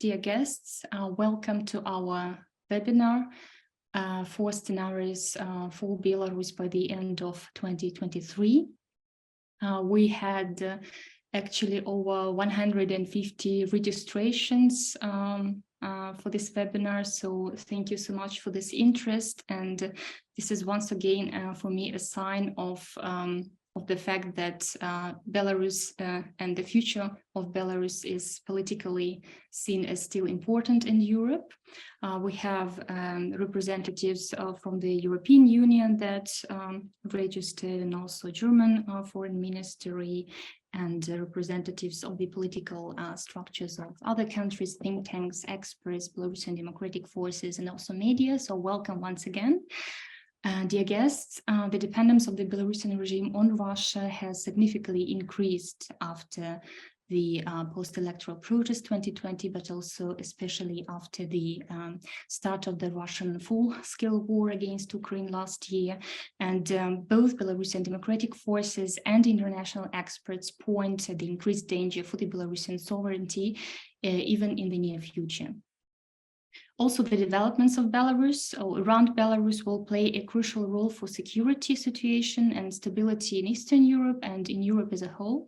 dear guests. Welcome to our webinar, 4 scenarios for Belarus by the end of 2023. We had actually over 150 registrations for this webinar, so thank you so much for this interest. And this is once again for me a sign of the fact that Belarus and the future of Belarus is politically seen as still important in Europe. We have representatives from the European Union that registered, and also German Foreign Ministry, and representatives of the political structures of other countries, think tanks, experts, Belarusian democratic forces, and also media. So welcome once again. Dear guests, the dependence of the Belarusian regime on Russia has significantly increased after the post-electoral protest 2020, but also especially after the start of the Russian full-scale war against Ukraine last year. And both Belarusian democratic forces and international experts point to the increased danger for the Belarusian sovereignty, even in the near future. Also, the developments of Belarus or around Belarus will play a crucial role for security situation and stability in Eastern Europe and in Europe as a whole.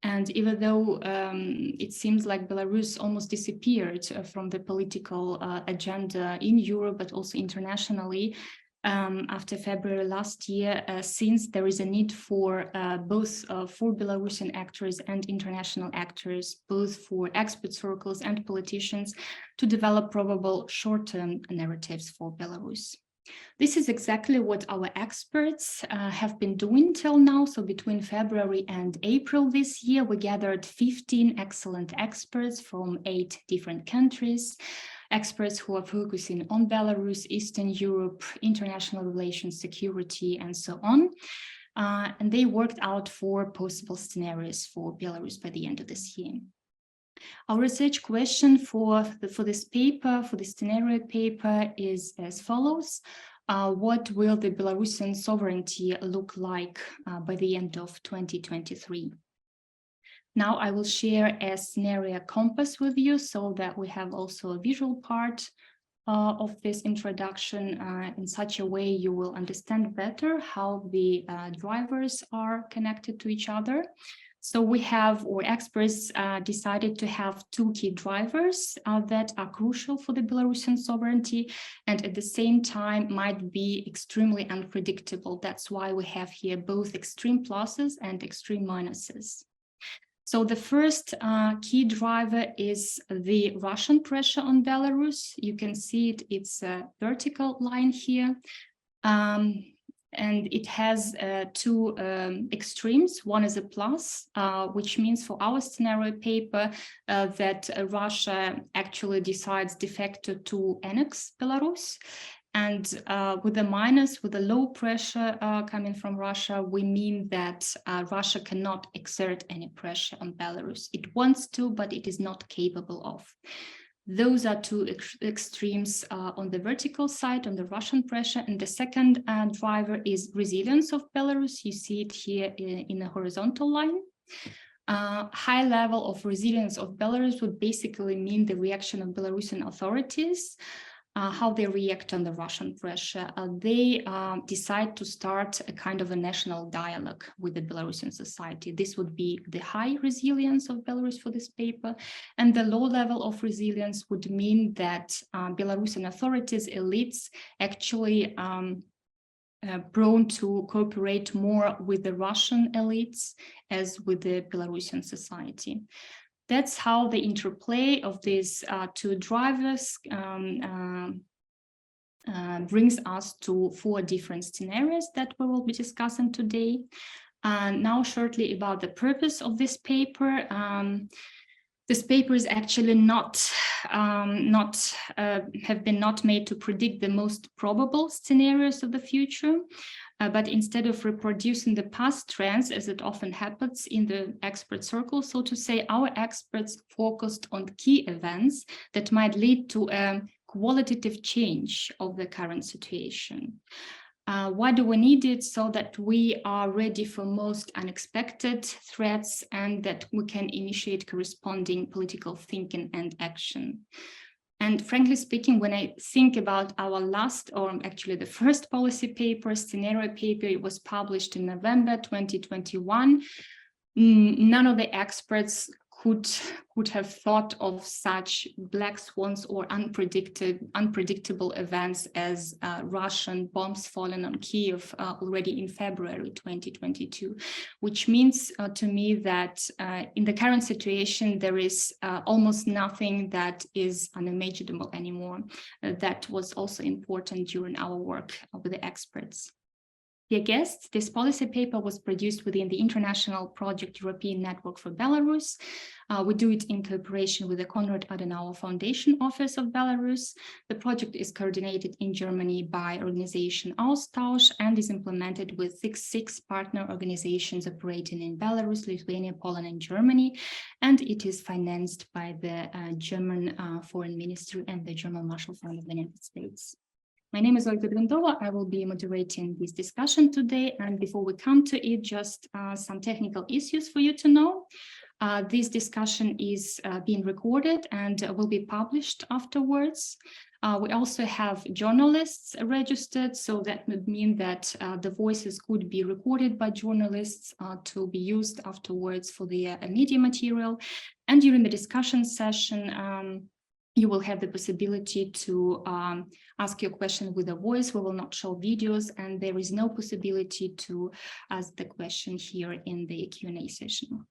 And even though it seems like Belarus almost disappeared from the political agenda in Europe, but also internationally, after February last year, since there is a need for both for Belarusian actors and international actors, both for expert circles and politicians, to develop probable short-term narratives for Belarus. This is exactly what our experts have been doing till now. So between February and April this year, we gathered 15 excellent experts from 8 different countries. Experts who are focusing on Belarus, Eastern Europe, international relations, security, and so on. And they worked out 4 possible scenarios for Belarus by the end of this year. Our research question for this paper, for this scenario paper, is as follows. What will the Belarusian sovereignty look like by the end of 2023? Now I will share a scenario compass with you so that we have also a visual part of this introduction. In such a way you will understand better how the drivers are connected to each other. So we have, or experts decided to have 2 key drivers that are crucial for the Belarusian sovereignty and at the same time might be extremely unpredictable. That's why we have here both extreme pluses and extreme minuses. So the first key driver is the Russian pressure on Belarus. You can see it, it's a vertical line here. And it has 2 extremes. One is a plus, which means for our scenario paper that Russia actually decides de facto to annex Belarus. And with a minus, with a low pressure coming from Russia, we mean that Russia cannot exert any pressure on Belarus. It wants to, but it is not capable of. Those are 2 extremes on the vertical side, on the Russian pressure. And the second driver is resilience of Belarus. You see it here in a horizontal line. High level of resilience of Belarus would basically mean the reaction of Belarusian authorities, how they react on the Russian pressure. They decide to start a kind of a national dialogue with the Belarusian society. This would be the high resilience of Belarus for this paper. And the low level of resilience would mean that Belarusian authorities, elites, actually prone to cooperate more with the Russian elites as with the Belarusian society. That's how the interplay of these 2 drivers brings us to 4 different scenarios that we will be discussing today. Now shortly about the purpose of this paper. This paper is actually have been not made to predict the most probable scenarios of the future, but instead of reproducing the past trends, as it often happens in the expert circle, so to say, our experts focused on key events that might lead to a qualitative change of the current situation. Why do we need it? So that we are ready for most unexpected threats and that we can initiate corresponding political thinking and action. And frankly speaking, when I think about our last, or actually the first policy paper, scenario paper, it was published in November 2021. None of the experts could have thought of such black swans or unpredictable events as Russian bombs falling on Kiev already in February 2022, which means to me that in the current situation, there is almost nothing that is unimaginable anymore. That was also important during our work with the experts. Dear guests, this policy paper was produced within the international project European Network for Belarus. We do it in cooperation with the Konrad Adenauer Foundation Office of Belarus. The project is coordinated in Germany by organization Austausch and is implemented with six partner organizations operating in Belarus, Lithuania, Poland, and Germany. And it is financed by the German Foreign Ministry and the German Marshall Fund of the United States. My name is Olga Grindova. I will be moderating this discussion today. And before we come to it, just some technical issues for you to know. This discussion is being recorded and will be published afterwards. We also have journalists registered, so that would mean that the voices could be recorded by journalists to be used afterwards for the media material. And during the discussion session, you will have the possibility to ask your question with a voice. We will not show videos, and there is no possibility to ask the question here in the Q&A session.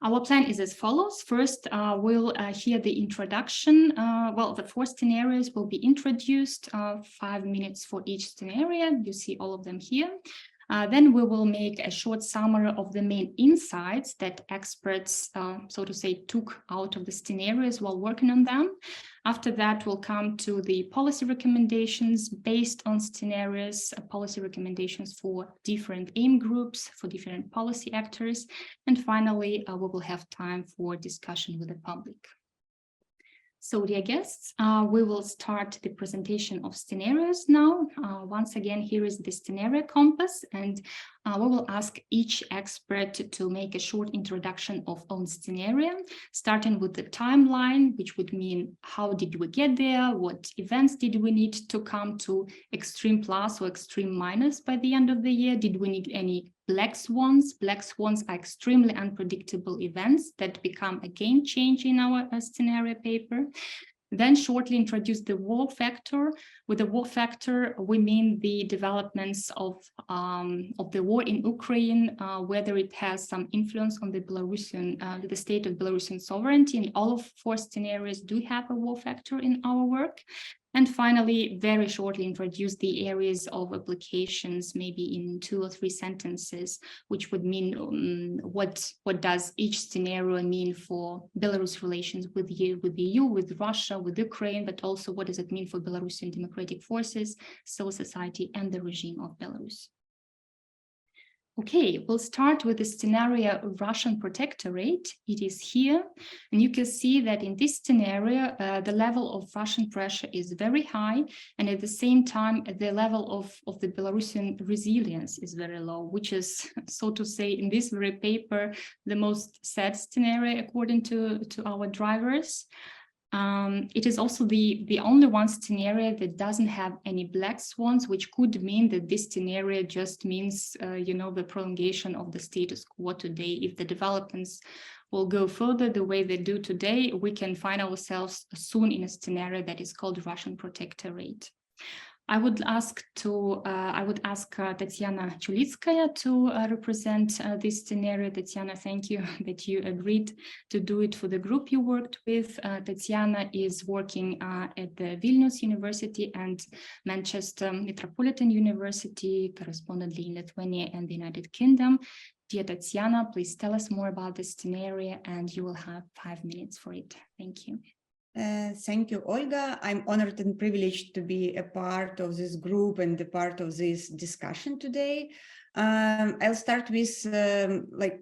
Our plan is as follows. First, we'll hear the introduction. Well, the 4 scenarios will be introduced, 5 minutes for each scenario. You see all of them here. Then we will make a short summary of the main insights that experts, so to say, took out of the scenarios while working on them. After that, we'll come to the policy recommendations based on scenarios, policy recommendations for different aim groups, for different policy actors. And finally, we will have time for discussion with the public. So, dear guests, we will start the presentation of scenarios now. Once again, here is the scenario compass, and we will ask each expert to make a short introduction of own scenario, starting with the timeline, which would mean how did we get there, what events did we need to come to extreme plus or extreme minus by the end of the year, did we need any black swans? Black swans are extremely unpredictable events that become a game changer in our scenario paper. Then shortly introduce the war factor. With the war factor, we mean the developments of the war in Ukraine, whether it has some influence on the Belarusian, the state of Belarusian sovereignty, and all of 4 scenarios do have a war factor in our work. And finally, very shortly introduce the areas of applications, maybe in 2 or 3 sentences, which would mean what does each scenario mean for Belarus relations with the EU, with Russia, with Ukraine, but also what does it mean for Belarusian democratic forces, civil society, and the regime of Belarus. Okay, we'll start with the scenario Russian protectorate. It is here, and you can see that in this scenario, the level of Russian pressure is very high, and at the same time, the level of the Belarusian resilience is very low, which is, so to say, in this very paper, the most sad scenario according to our drivers. It is also the only one scenario that doesn't have any black swans, which could mean that this scenario just means, the prolongation of the status quo today. If the developments will go further the way they do today, we can find ourselves soon in a scenario that is called Russian protectorate. I would ask Tatiana Chulitskaya to represent this scenario. Tatiana, thank you that you agreed to do it for the group you worked with. Tatiana is working at the Vilnius University and Manchester Metropolitan University, correspondently in Lithuania and the United Kingdom. Dear Tatiana, please tell us more about this scenario, and you will have 5 minutes for it. Thank you. Thank you, Olga. I'm honored and privileged to be a part of this group and a part of this discussion today. I'll start with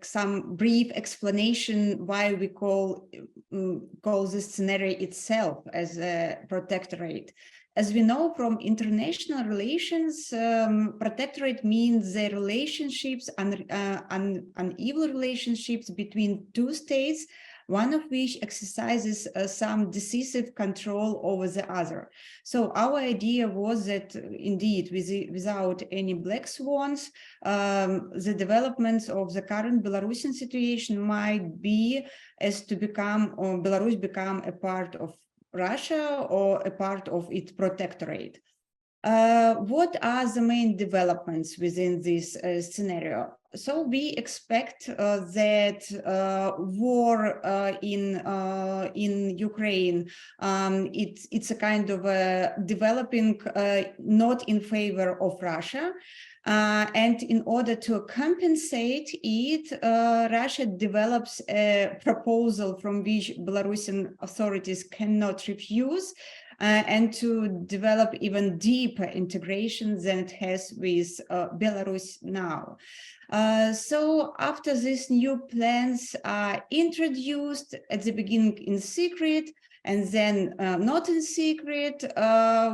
some brief explanation why we call this scenario itself as a protectorate. As we know from international relations, protectorate means the relationships, unequal relationships between two states, one of which exercises some decisive control over the other. So our idea was that indeed, without any black swans, the developments of the current Belarusian situation might be as to become, or Belarus become a part of Russia or a part of its protectorate. What are the main developments within this scenario? So we expect that war in Ukraine, it's a kind of developing not in favor of Russia. And in order to compensate it, Russia develops a proposal from which Belarusian authorities cannot refuse, and to develop even deeper integration than it has with Belarus now. So after these new plans are introduced at the beginning in secret, and then not in secret,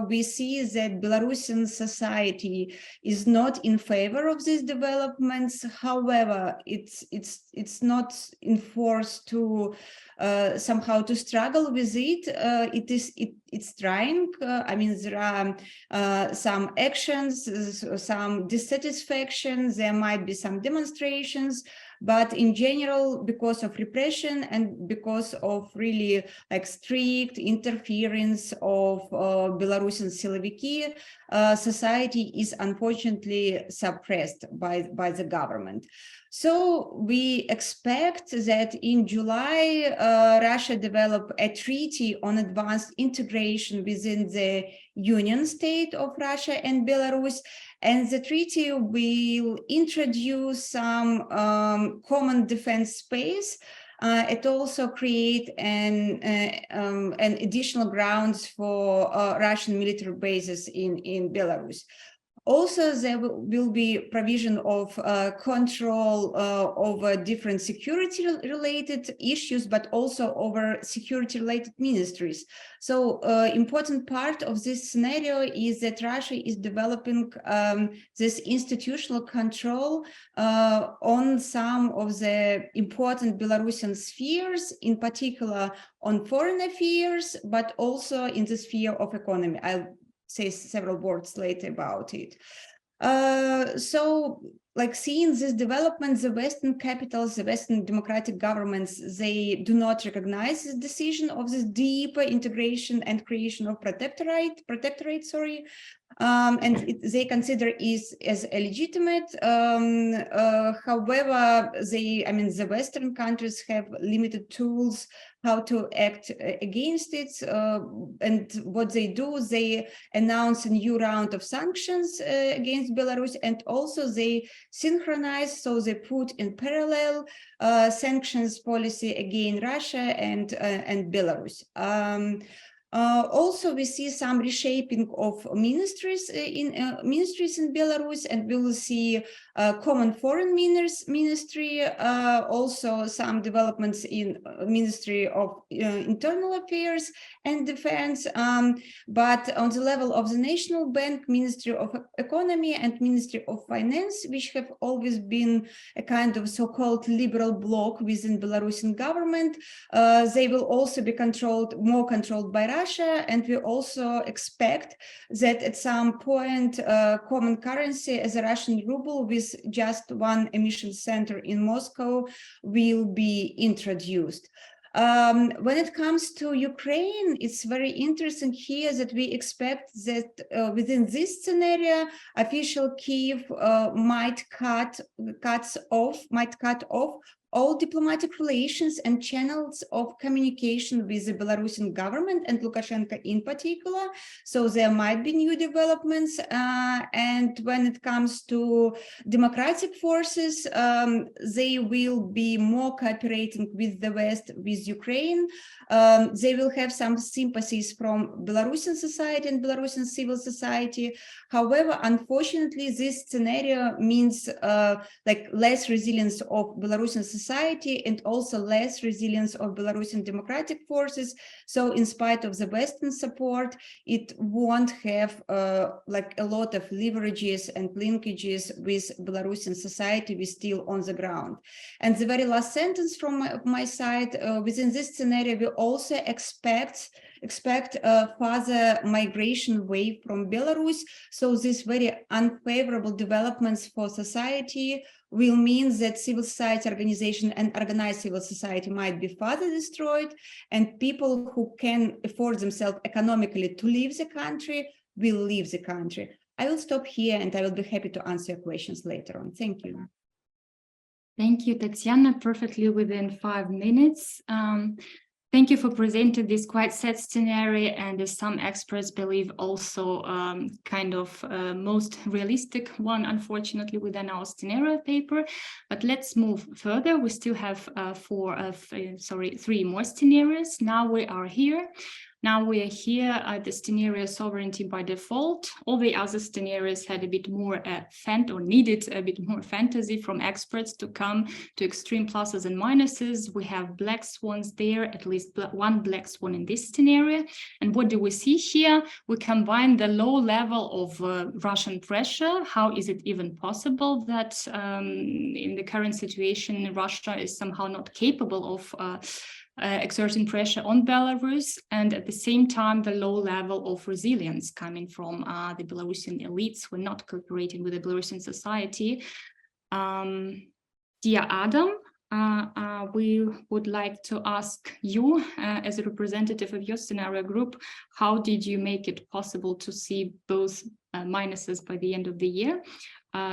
we see that Belarusian society is not in favor of these developments. However, it's not enforced to somehow to struggle with it. It's trying. I mean, there are some actions, some dissatisfaction. There might be some demonstrations, but in general, because of repression and because of really like strict interference of Belarusian Siloviki, society is unfortunately suppressed by the government. So we expect that in July, Russia developed a treaty on advanced integration within the union state of Russia and Belarus. And the treaty will introduce some common defense space. It also creates an additional grounds for Russian military bases in Belarus. Also, there will be provision of control over different security-related issues, but also over security-related ministries. So important part of this scenario is that Russia is developing this institutional control on some of the important Belarusian spheres, in particular on foreign affairs, but also in the sphere of economy. I'll say several words later about it. So, like seeing this development, the Western capitals, the Western democratic governments, they do not recognize the decision of this deeper integration and creation of protectorate, and they consider it as illegitimate. However, the Western countries have limited tools how to act against it, and what they do, they announce a new round of sanctions against Belarus, and also they synchronize, so they put in parallel sanctions policy against Russia and Belarus. Also, we see some reshaping of ministries in Belarus, and we will see common foreign ministry, also some developments in Ministry of Internal Affairs and Defense, but on the level of the National Bank, Ministry of Economy and Ministry of Finance, which have always been a kind of so-called liberal bloc within Belarusian government, they will also be more controlled by Russia, and we also expect that at some point common currency as a Russian ruble with just one emission center in Moscow will be introduced. When it comes to Ukraine, it's very interesting here that we expect that within this scenario, official Kyiv might cut off all diplomatic relations and channels of communication with the Belarusian government and Lukashenko in particular. So there might be new developments. And when it comes to democratic forces, they will be more cooperating with the West, with Ukraine. They will have some sympathies from Belarusian society and Belarusian civil society. However, unfortunately, this scenario means like less resilience of Belarusian society society and also less resilience of Belarusian democratic forces. So in spite of the Western support, it won't have like a lot of leverages and linkages with Belarusian society. We're still on the ground. And the very last sentence from my side, within this scenario, we also expect further migration wave from Belarus. So these very unfavorable developments for society will mean that civil society organization and organized civil society might be further destroyed, and people who can afford themselves economically to leave the country will leave the country. I will stop here and I will be happy to answer your questions later on. Thank you. Thank you, Tatiana, perfectly within 5 minutes. Thank you for presenting this quite sad scenario, and as some experts believe also kind of most realistic one, unfortunately, within our scenario paper. But let's move further. We still have 3 more scenarios. Now we are here. Now we are here at the scenario sovereignty by default. All the other scenarios had a bit more needed a bit more fantasy from experts to come to extreme pluses and minuses. We have black swans there, at least one black swan in this scenario. And what do we see here? We combine the low level of Russian pressure. How is it even possible that in the current situation, Russia is somehow not capable of exerting pressure on Belarus, and at the same time the low level of resilience coming from the Belarusian elites who are not cooperating with the Belarusian society. Dear Adam, we would like to ask you, as a representative of your scenario group, how did you make it possible to see both minuses by the end of the year?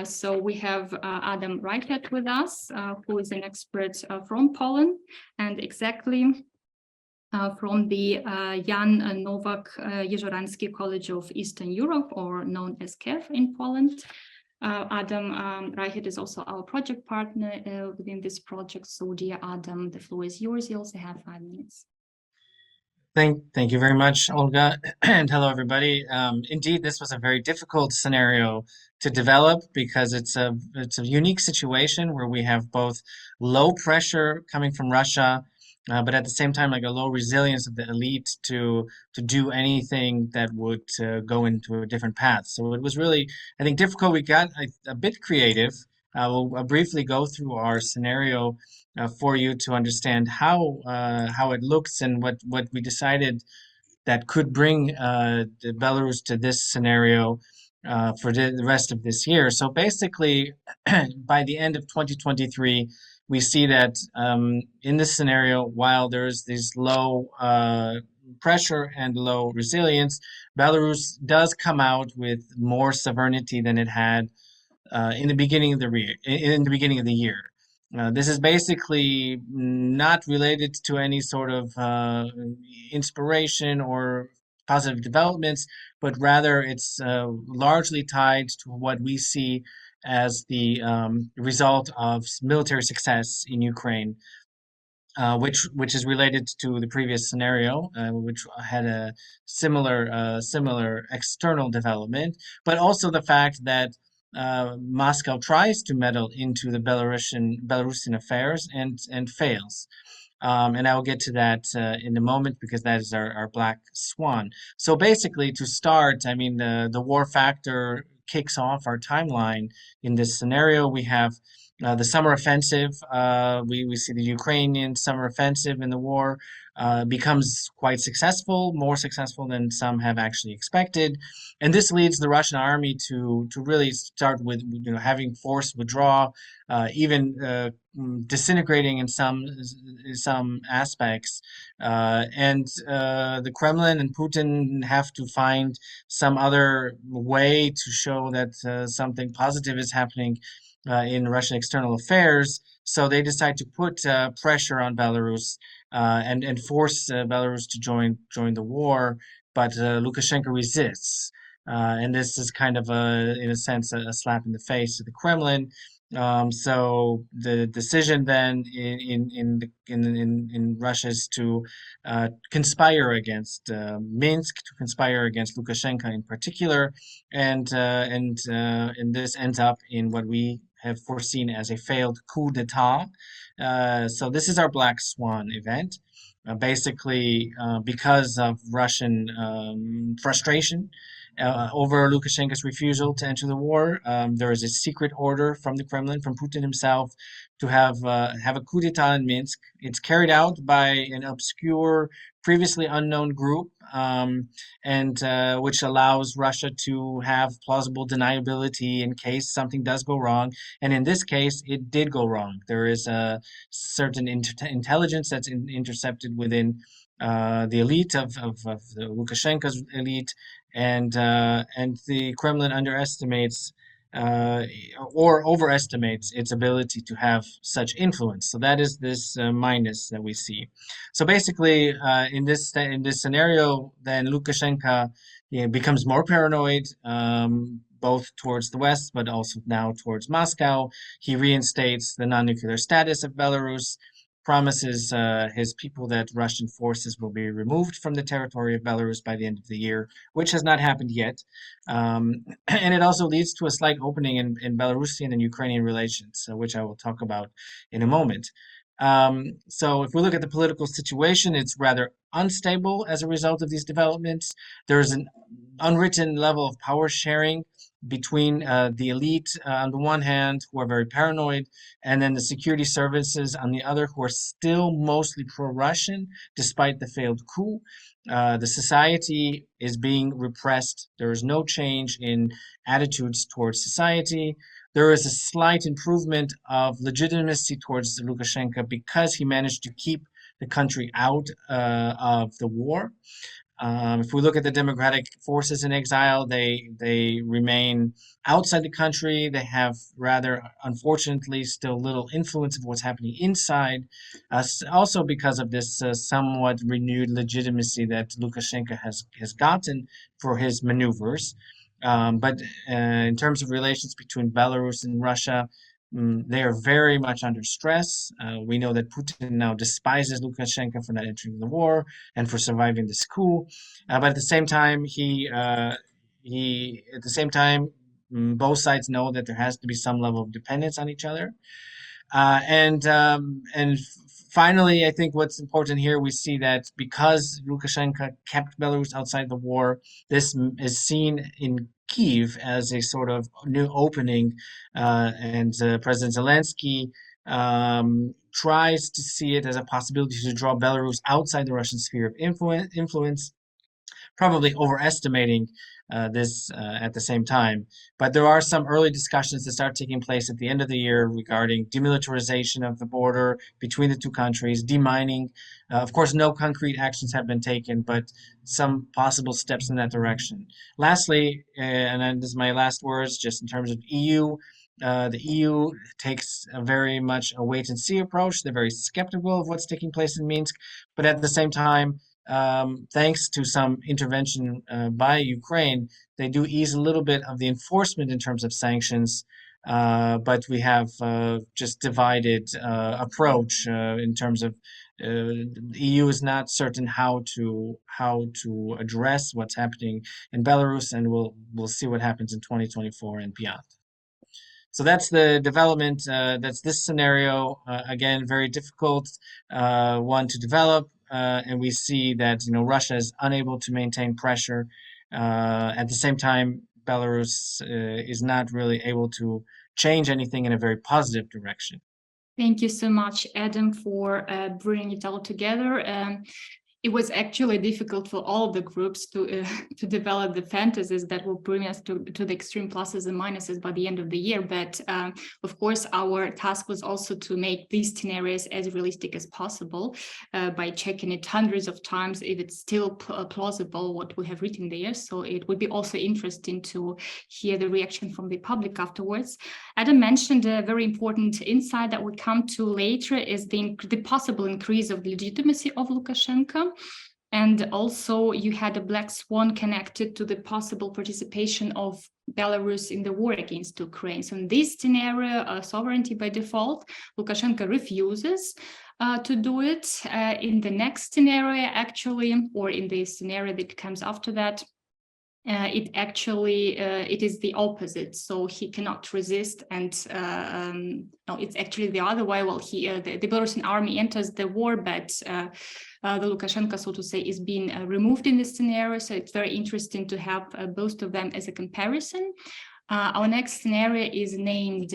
So we have Adam Reichert with us, who is an expert from Poland, and exactly from the Jan Nowak Jeżorański College of Eastern Europe, or known as KEF in Poland. Adam Reichert is also our project partner within this project. So dear Adam, the floor is yours. You also have 5 minutes. Thank you very much, Olga, and hello everybody. Indeed, this was a very difficult scenario to develop because it's a unique situation where we have both low pressure coming from Russia, but at the same time like a low resilience of the elite to do anything that would go into a different path. So it was really, I think, difficult. We got a bit creative. I'll briefly go through our scenario for you to understand how it looks and what we decided that could bring the Belarus to this scenario for the rest of this year. So basically, by the end of 2023, we see that in this scenario, while there's this low pressure and low resilience, Belarus does come out with more sovereignty than it had in the beginning of the year. This is basically not related to any sort of inspiration or positive developments, but rather it's largely tied to what we see as the result of military success in Ukraine, which is related to the previous scenario, which had a similar external development, but also the fact that Moscow tries to meddle into the Belarusian affairs and fails. And I will get to that in a moment because that is our black swan. So basically, to start, I mean, the war factor kicks off our timeline in this scenario. We have the summer offensive. We see the Ukrainian summer offensive in the war becomes quite successful, more successful than some have actually expected. And this leads the Russian army to really start with having forced withdraw, even disintegrating in some aspects, and the Kremlin and Putin have to find some other way to show that something positive is happening in Russian external affairs. So they decide to put pressure on Belarus and force Belarus to join the war, but Lukashenko resists. And this is kind of in a sense, a slap in the face to the Kremlin. So the decision then in Russia is to conspire against Minsk, to conspire against Lukashenko in particular, and this ends up in what we have foreseen as a failed coup d'etat. So this is our black swan event. Basically, because of Russian frustration over Lukashenko's refusal to enter the war, there is a secret order from the Kremlin, from Putin himself, to have a coup d'état in Minsk. It's carried out by an obscure, previously unknown group, and which allows Russia to have plausible deniability in case something does go wrong. And in this case, it did go wrong. There is a certain intelligence that's intercepted within the elite of the Lukashenko's elite, and the Kremlin underestimates or overestimates its ability to have such influence. So that is this minus that we see. So basically, in this scenario, then Lukashenko becomes more paranoid, both towards the West, but also now towards Moscow. He reinstates the non-nuclear status of Belarus, promises his people that Russian forces will be removed from the territory of Belarus by the end of the year, which has not happened yet. And it also leads to a slight opening in Belarusian and Ukrainian relations, which I will talk about in a moment. So if we look at the political situation, it's rather unstable as a result of these developments. There is an unwritten level of power sharing between the elite on the one hand, who are very paranoid, and then the security services on the other, who are still mostly pro-Russian, despite the failed coup. The society is being repressed. There is no change in attitudes towards society. There is a slight improvement of legitimacy towards Lukashenko because he managed to keep the country out of the war. If we look at the democratic forces in exile, they remain outside the country. They have rather, unfortunately, still little influence of what's happening inside. Also because of this somewhat renewed legitimacy that Lukashenko has gotten for his maneuvers. But in terms of relations between Belarus and Russia, they are very much under stress. We know that Putin now despises Lukashenko for not entering the war and for surviving this coup. But at the same time, both sides know that there has to be some level of dependence on each other. And finally, I think what's important here, we see that because Lukashenko kept Belarus outside the war, this is seen in Kyiv as a sort of new opening, and President Zelensky tries to see it as a possibility to draw Belarus outside the Russian sphere of influence, probably overestimating this at the same time. But there are some early discussions that start taking place at the end of the year regarding demilitarization of the border between the two countries, demining. Of course, no concrete actions have been taken, but some possible steps in that direction. Lastly, and then this is my last words, just in terms of EU, the EU takes a very much a wait and see approach. They're very skeptical of what's taking place in Minsk, but at the same time, thanks to some intervention by Ukraine, they do ease a little bit of the enforcement in terms of sanctions. But we have just divided approach in terms of the EU is not certain how to address what's happening in Belarus, and we'll see what happens in 2024 and beyond. So that's the development. That's this scenario. Again, very difficult one to develop, and we see that Russia is unable to maintain pressure. At the same time, Belarus is not really able to change anything in a very positive direction. Thank you so much, Adam, for bringing it all together. It was actually difficult for all the groups to develop the fantasies that will bring us to the extreme pluses and minuses by the end of the year. But of course, our task was also to make these scenarios as realistic as possible by checking it hundreds of times if it's still plausible what we have written there. So it would be also interesting to hear the reaction from the public afterwards. Adam mentioned a very important insight that we'll come to later is the possible increase of legitimacy of Lukashenko. And also you had a black swan connected to the possible participation of Belarus in the war against Ukraine. So in this scenario, sovereignty by default, Lukashenko refuses to do it. In the next scenario, actually, or in the scenario that comes after that, it actually it is the opposite. So he cannot resist, and no, it's actually the other way. Well, the Belarusian army enters the war, but the Lukashenko, so to say, is being removed in this scenario. So it's very interesting to have both of them as a comparison. Our next scenario is named,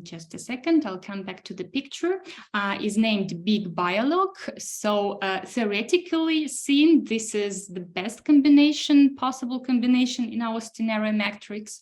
just a second, I'll come back to the picture, is named Big Biologue. So theoretically seen, this is the best combination, possible combination in our scenario matrix.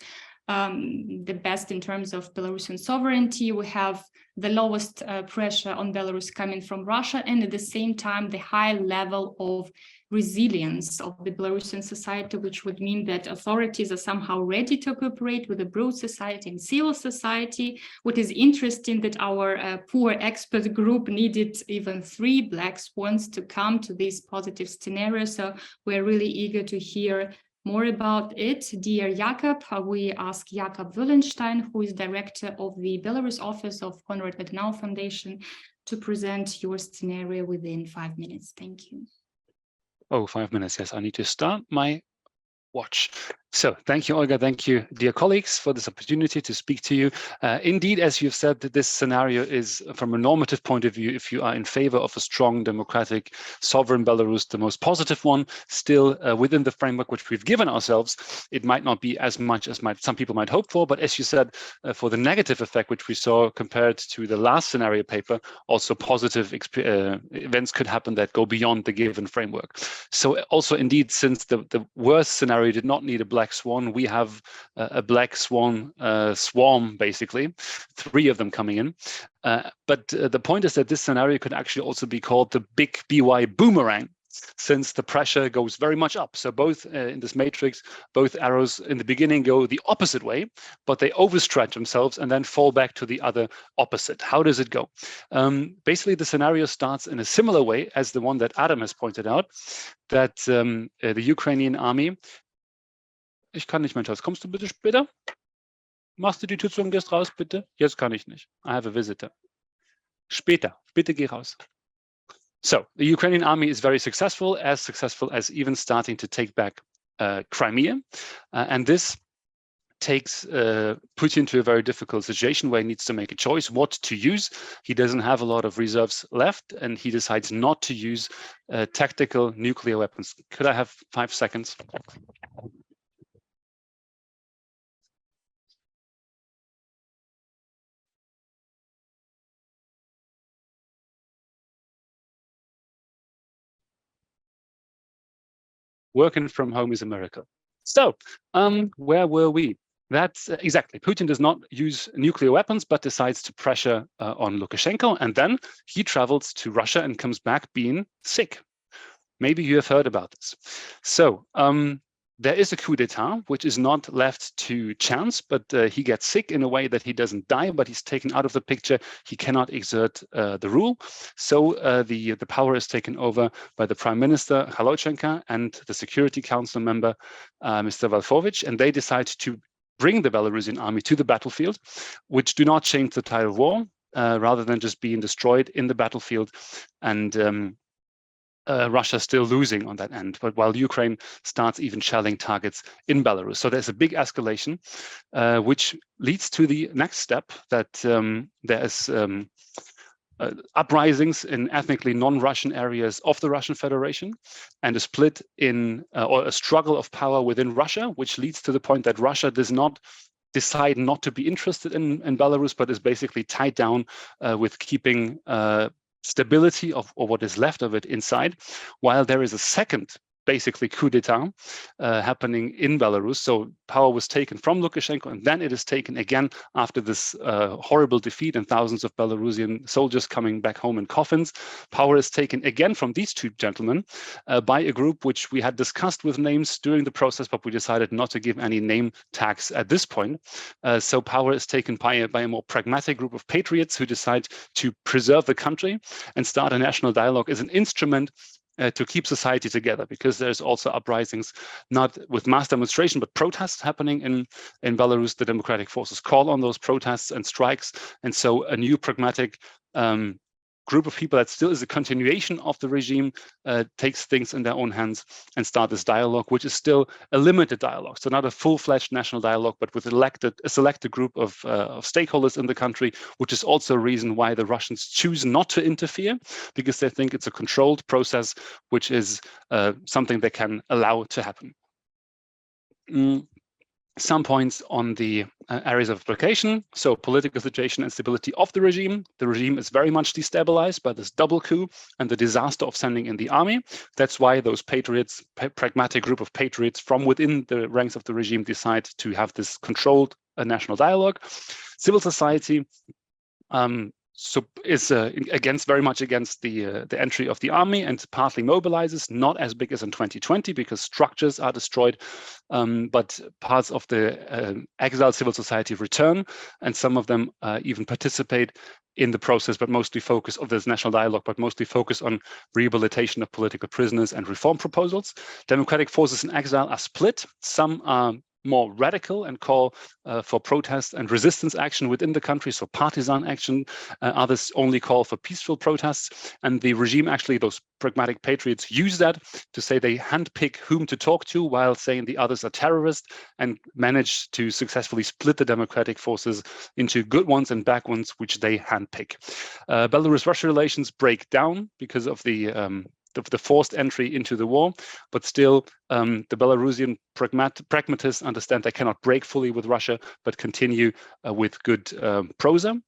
The best in terms of Belarusian sovereignty. We have the lowest pressure on Belarus coming from Russia, and at the same time, the high level of resilience of the Belarusian society, which would mean that authorities are somehow ready to cooperate with the broad society and civil society. What is interesting that our poor expert group needed even 3 black swans to come to this positive scenario. So we're really eager to hear more about it. Dear Jakob, we ask Jakob Willenstein, who is director of the Belarus office of Konrad Adenauer Foundation, to present your scenario within 5 minutes. Thank you. Oh, 5 minutes. Yes, I need to start my watch. So thank you, Olga. Thank you, dear colleagues, for this opportunity to speak to you. Indeed, as you've said, that this scenario is, from a normative point of view, if you are in favor of a strong, democratic, sovereign Belarus, the most positive one. Still, within the framework which we've given ourselves, it might not be as much as some people might hope for. But as you said, for the negative effect, which we saw compared to the last scenario paper, also positive events could happen that go beyond the given framework. So also, indeed, since the worst scenario did not need a black swan, we have a black swan swarm, basically, 3 of them coming in. But the point is that this scenario could actually also be called the big BY boomerang, since the pressure goes very much up. So both in this matrix, both arrows in the beginning go the opposite way, but they overstretch themselves and then fall back to the other opposite. How does it go? Basically, the scenario starts in a similar way as the one that Adam has pointed out, that the Ukrainian army. Ich kann nicht, mein Schatz. Kommst du bitte später? Machst du die Tür zu und gehst raus, bitte? Jetzt kann ich nicht. I have a visitor. Später. Bitte geh raus. So the Ukrainian army is very successful as even starting to take back Crimea. And this takes Putin to a very difficult situation where he needs to make a choice what to use. He doesn't have a lot of reserves left, and he decides not to use tactical nuclear weapons. Could I have 5 seconds? Working from home is a miracle. So where were we? That's exactly. Putin does not use nuclear weapons, but decides to pressure on Lukashenko. And then he travels to Russia and comes back being sick. Maybe you have heard about this. So there is a coup d'etat, which is not left to chance, but he gets sick in a way that he doesn't die, but he's taken out of the picture. He cannot exert the rule. So the power is taken over by the Prime Minister, Halochenko, and the Security Council member, Mr. Valfovich, and they decide to bring the Belarusian army to the battlefield, which do not change the tide of war, rather than just being destroyed in the battlefield. And Russia still losing on that end, but while Ukraine starts even shelling targets in Belarus. So there's a big escalation, which leads to the next step, that there's uprisings in ethnically non-Russian areas of the Russian Federation, and a split in, or a struggle of power within Russia, which leads to the point that Russia does not decide not to be interested in Belarus, but is basically tied down with keeping stability of, or what is left of it, inside, while there is a second basically coup d'etat happening in Belarus. So power was taken from Lukashenko, and then it is taken again after this horrible defeat and thousands of Belarusian soldiers coming back home in coffins. Power is taken again from these 2 gentlemen by a group which we had discussed with names during the process, but we decided not to give any name tags at this point. So power is taken by a more pragmatic group of patriots who decide to preserve the country and start a national dialogue as an instrument to keep society together, because there's also uprisings, not with mass demonstration, but protests happening in Belarus. The democratic forces call on those protests and strikes. And so a new pragmatic group of people that still is a continuation of the regime takes things in their own hands and start this dialogue, which is still a limited dialogue. So not a full-fledged national dialogue, but with a selected group of stakeholders in the country, which is also a reason why the Russians choose not to interfere, because they think it's a controlled process, which is something they can allow to happen. Some points on the areas of application. So political situation and stability of the regime. The regime is very much destabilized by this double coup and the disaster of sending in the army. That's why those patriots, pragmatic group of patriots from within the ranks of the regime decide to have this controlled national dialogue. Civil society is very much against the entry of the army and partly mobilizes, not as big as in 2020 because structures are destroyed, but parts of the exiled civil society return, and some of them even participate in the process, but mostly focus of this national dialogue, but mostly focus on rehabilitation of political prisoners and reform proposals. Democratic forces in exile are split. Some are more radical and call for protest and resistance action within the country, so partisan action. Others only call for peaceful protests. And the regime, actually, those pragmatic patriots, use that to say they handpick whom to talk to, while saying the others are terrorists, and manage to successfully split the democratic forces into good ones and bad ones, which they handpick. Belarus-Russia relations break down because of the forced entry into the war, but still the Belarusian pragmatists understand they cannot break fully with Russia, but continue with good prosa.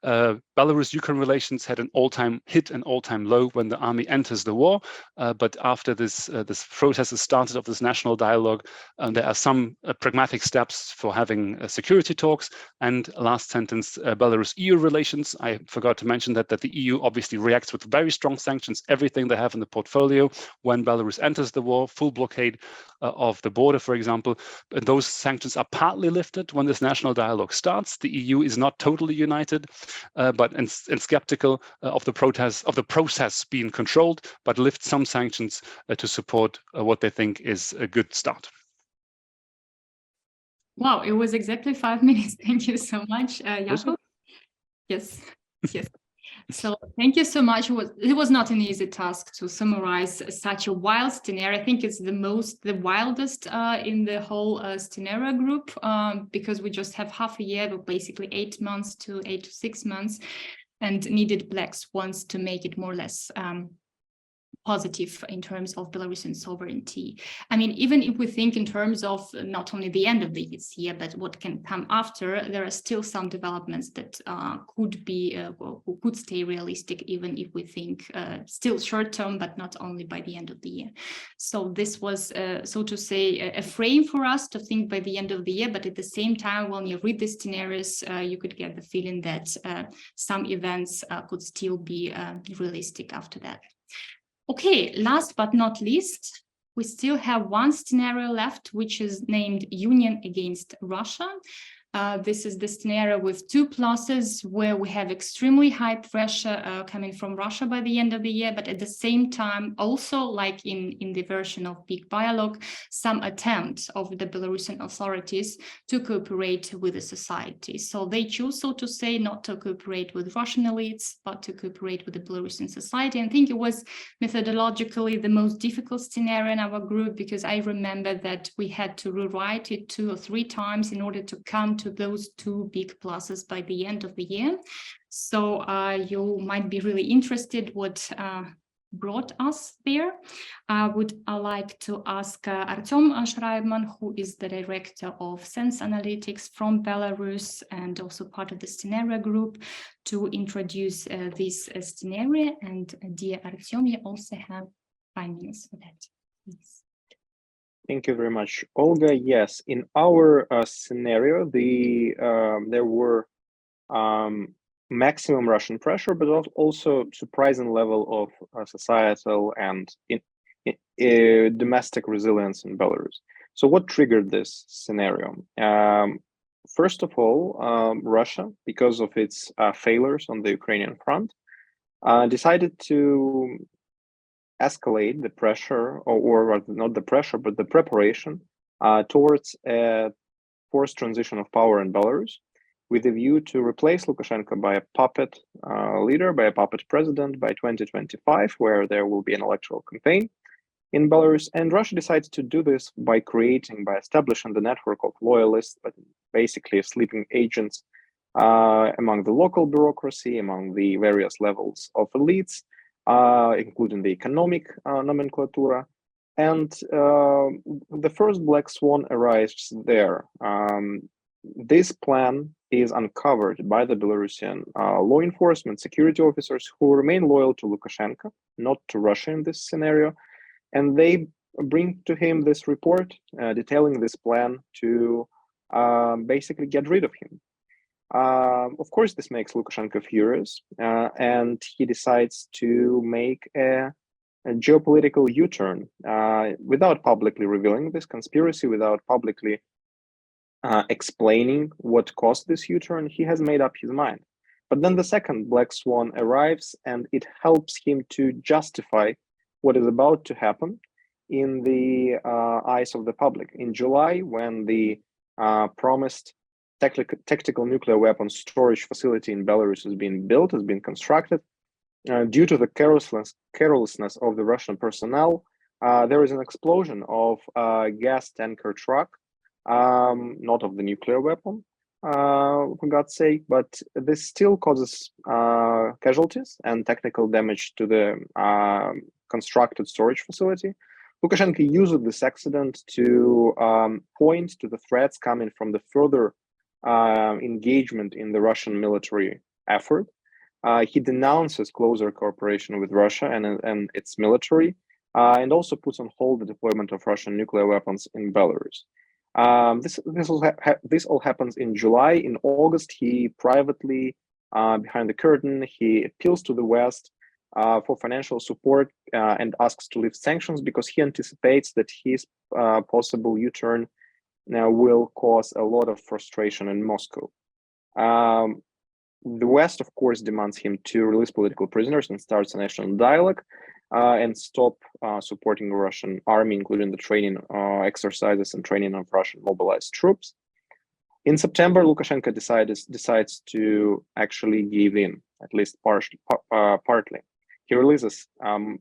Belarus-Ukraine relations had an all-time low when the army enters the war, but after this process is started of this national dialogue, there are some pragmatic steps for having security talks. And last sentence, Belarus-EU relations. I forgot to mention that the EU obviously reacts with very strong sanctions, everything they have in the portfolio when Belarus enters the war, full blockade of the border, for example. Those sanctions are partly lifted when this national dialogue starts. The EU is not totally united, but skeptical of the process being controlled, but lift some sanctions to support what they think is a good start. Wow, it was exactly 5 minutes. Thank you so much, Jakub. Yes. So thank you so much. It was not an easy task to summarize such a wild scenario. I think it's the wildest in the whole scenario group, because we just have half a year, but basically 8 to 6 months, and needed black swans to make it more or less positive in terms of Belarusian sovereignty. I mean, even if we think in terms of not only the end of this year, but what can come after, there are still some developments that could stay realistic, even if we think still short term, but not only by the end of the year. So this was, so to say, a frame for us to think by the end of the year, but at the same time, when you read the scenarios, you could get the feeling that some events could still be realistic after that. Okay, last but not least, we still have one scenario left, which is named Union Against Russia. This is the scenario with 2 pluses, where we have extremely high pressure coming from Russia by the end of the year, but at the same time, also like in the version of Big Dialogue, some attempt of the Belarusian authorities to cooperate with the society. So they choose, so to say, not to cooperate with Russian elites, but to cooperate with the Belarusian society. And I think it was methodologically the most difficult scenario in our group, because I remember that we had to rewrite it 2 or 3 times in order to come to those 2 big pluses by the end of the year. So you might be really interested what brought us there. I would like to ask Artem Schreibman, who is the director of Sense Analytics from Belarus and also part of the scenario group, to introduce this scenario. And dear Artem, you also have 5 minutes for that, please. Thank you very much, Olga. Yes, in our scenario, there were maximum Russian pressure, but also surprising level of societal and domestic resilience in Belarus. So what triggered this scenario? First of all, Russia, because of its failures on the Ukrainian front, decided to escalate the pressure, or not the pressure, but the preparation towards a forced transition of power in Belarus, with a view to replace Lukashenko by a puppet leader, by a puppet president by 2025, where there will be an electoral campaign in Belarus. And Russia decides to do this by establishing the network of loyalists, but basically sleeping agents among the local bureaucracy, among the various levels of elites, including the economic nomenclatura. And the first black swan arrives there. This plan is uncovered by the Belarusian law enforcement security officers who remain loyal to Lukashenko, not to Russia in this scenario. And they bring to him this report detailing this plan to basically get rid of him. Of course, this makes Lukashenko furious, and he decides to make a geopolitical U-turn without publicly revealing this conspiracy, without publicly explaining what caused this U-turn. He has made up his mind. But then the second black swan arrives, and it helps him to justify what is about to happen in the eyes of the public. In July, when the promised tactical nuclear weapon storage facility in Belarus has been built, has been constructed, due to the carelessness of the Russian personnel, there is an explosion of a gas tanker truck, not of the nuclear weapon, for God's sake, but this still causes casualties and technical damage to the constructed storage facility. Lukashenko used this accident to point to the threats coming from the further engagement in the Russian military effort. He denounces closer cooperation with Russia and its military, and also puts on hold the deployment of Russian nuclear weapons in Belarus. This all happens in July. In August, he privately, behind the curtain, he appeals to the West for financial support and asks to lift sanctions because he anticipates that his possible U-turn will cause a lot of frustration in Moscow. The West, of course, demands him to release political prisoners and starts a national dialogue and stop supporting the Russian army, including the training exercises and training of Russian mobilized troops. In September, Lukashenko decides to actually give in, at least partly. He releases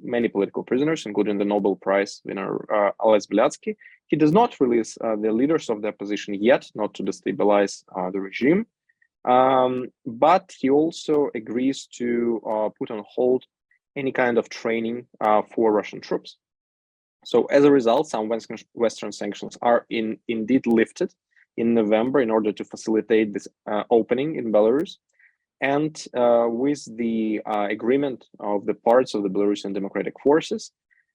many political prisoners, including the Nobel Prize winner Ales Bialiatski. He does not release the leaders of the opposition yet, not to destabilize the regime. But he also agrees to put on hold any kind of training for Russian troops. So as a result, some Western sanctions are indeed lifted in November in order to facilitate this opening in Belarus. And with the agreement of the parts of the Belarusian Democratic Forces,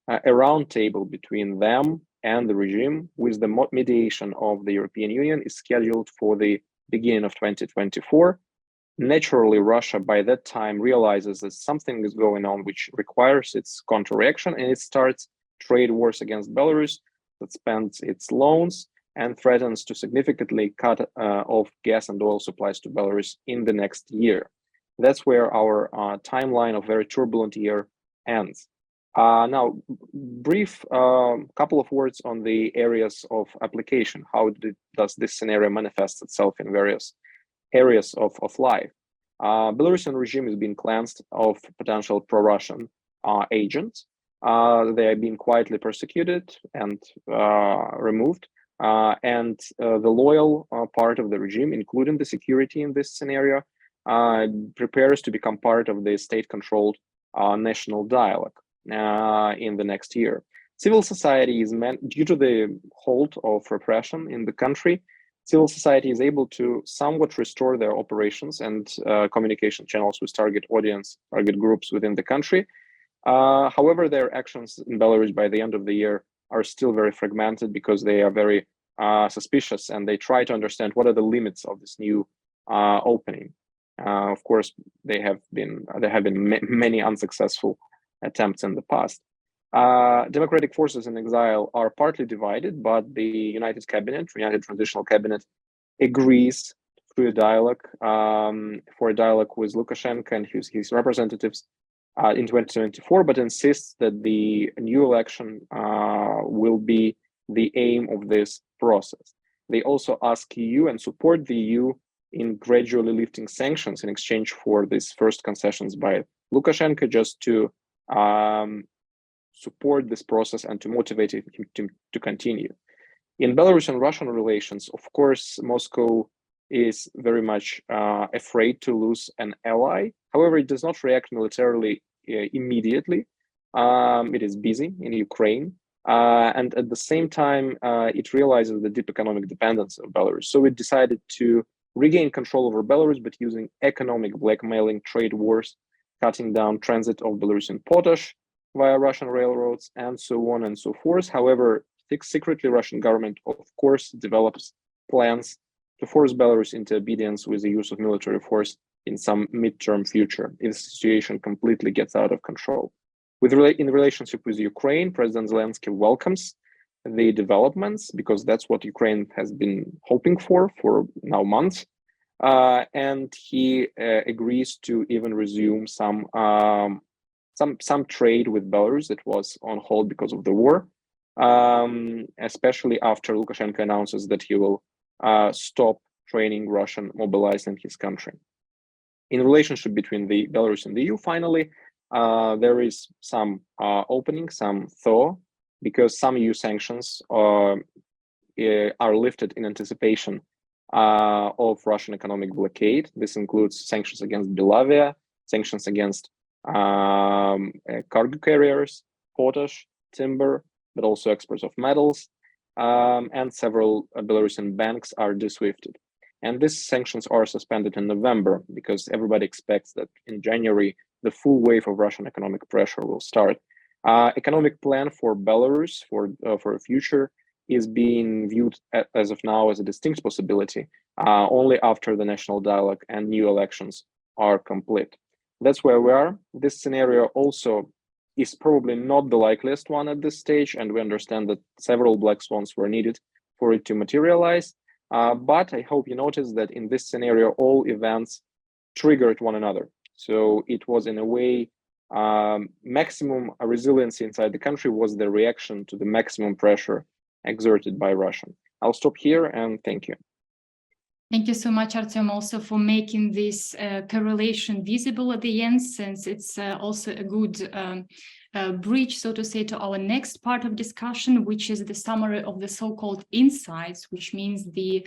a round table between them and the regime with the mediation of the European Union is scheduled for the beginning of 2024. Naturally, Russia by that time realizes that something is going on which requires its counter-reaction, and it starts trade wars against Belarus, that spends its loans and threatens to significantly cut off gas and oil supplies to Belarus in the next year. That's where our timeline of very turbulent year ends. Now, brief couple of words on the areas of application. How does this scenario manifest itself in various areas of life? Belarusian regime is being cleansed of potential pro-Russian agents. They are being quietly persecuted and removed. And the loyal part of the regime, including the security in this scenario, prepares to become part of the state-controlled national dialogue in the next year. Civil society is due to the halt of repression in the country, civil society is able to somewhat restore their operations and communication channels with target groups within the country. However, their actions in Belarus by the end of the year are still very fragmented because they are very suspicious and they try to understand what are the limits of this new opening. Of course, there have been many unsuccessful attempts in the past. Democratic forces in exile are partly divided, but the United Transitional Cabinet, agrees through a dialogue for a dialogue with Lukashenko and his representatives in 2024, but insists that the new election will be the aim of this process. They also ask EU and support the EU in gradually lifting sanctions in exchange for these first concessions by Lukashenko, just to support this process and to motivate him to continue. In Belarusian-Russian relations, of course, Moscow is very much afraid to lose an ally. However, it does not react militarily immediately. It is busy in Ukraine. And at the same time, it realizes the deep economic dependence of Belarus. So it decided to regain control over Belarus, but using economic blackmailing, trade wars, cutting down transit of Belarusian potash via Russian railroads, and so on and so forth. However, secretly, Russian government, of course, develops plans to force Belarus into obedience with the use of military force in some midterm future if the situation completely gets out of control. In relationship with Ukraine, President Zelensky welcomes the developments because that's what Ukraine has been hoping for now months. And he agrees to even resume some trade with Belarus that was on hold because of the war, especially after Lukashenko announces that he will stop training Russian mobilized in his country. In relationship between the Belarus and the EU, finally, there is some opening, some thaw, because some EU sanctions are lifted in anticipation of Russian economic blockade. This includes sanctions against Belarus, sanctions against cargo carriers, potash, timber, but also exports of metals, and several Belarusian banks are de-SWIFTed. And these sanctions are suspended in November because everybody expects that in January, the full wave of Russian economic pressure will start. Economic plan for Belarus for a future is being viewed as of now as a distinct possibility only after the national dialogue and new elections are complete. That's where we are. This scenario also is probably not the likeliest one at this stage, and we understand that several black swans were needed for it to materialize. But I hope you notice that in this scenario, all events triggered one another. So it was in a way, maximum resiliency inside the country was the reaction to the maximum pressure exerted by Russia. I'll stop here and thank you. Thank you so much, Artem, also for making this correlation visible at the end, since it's also a good bridge, so to say, to our next part of discussion, which is the summary of the so-called insights, which means the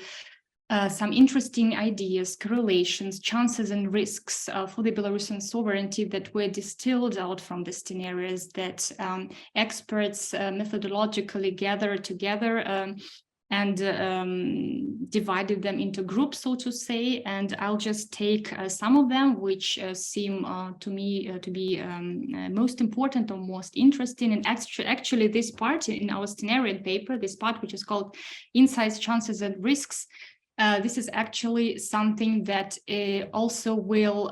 some interesting ideas, correlations, chances and risks for the Belarusian sovereignty that were distilled out from the scenarios that experts methodologically gathered together and divided them into groups, so to say. And I'll just take some of them, which seem to me to be most important or most interesting. And actually this part in our scenario paper, this part which is called Insights, Chances and Risks, this is actually something that also will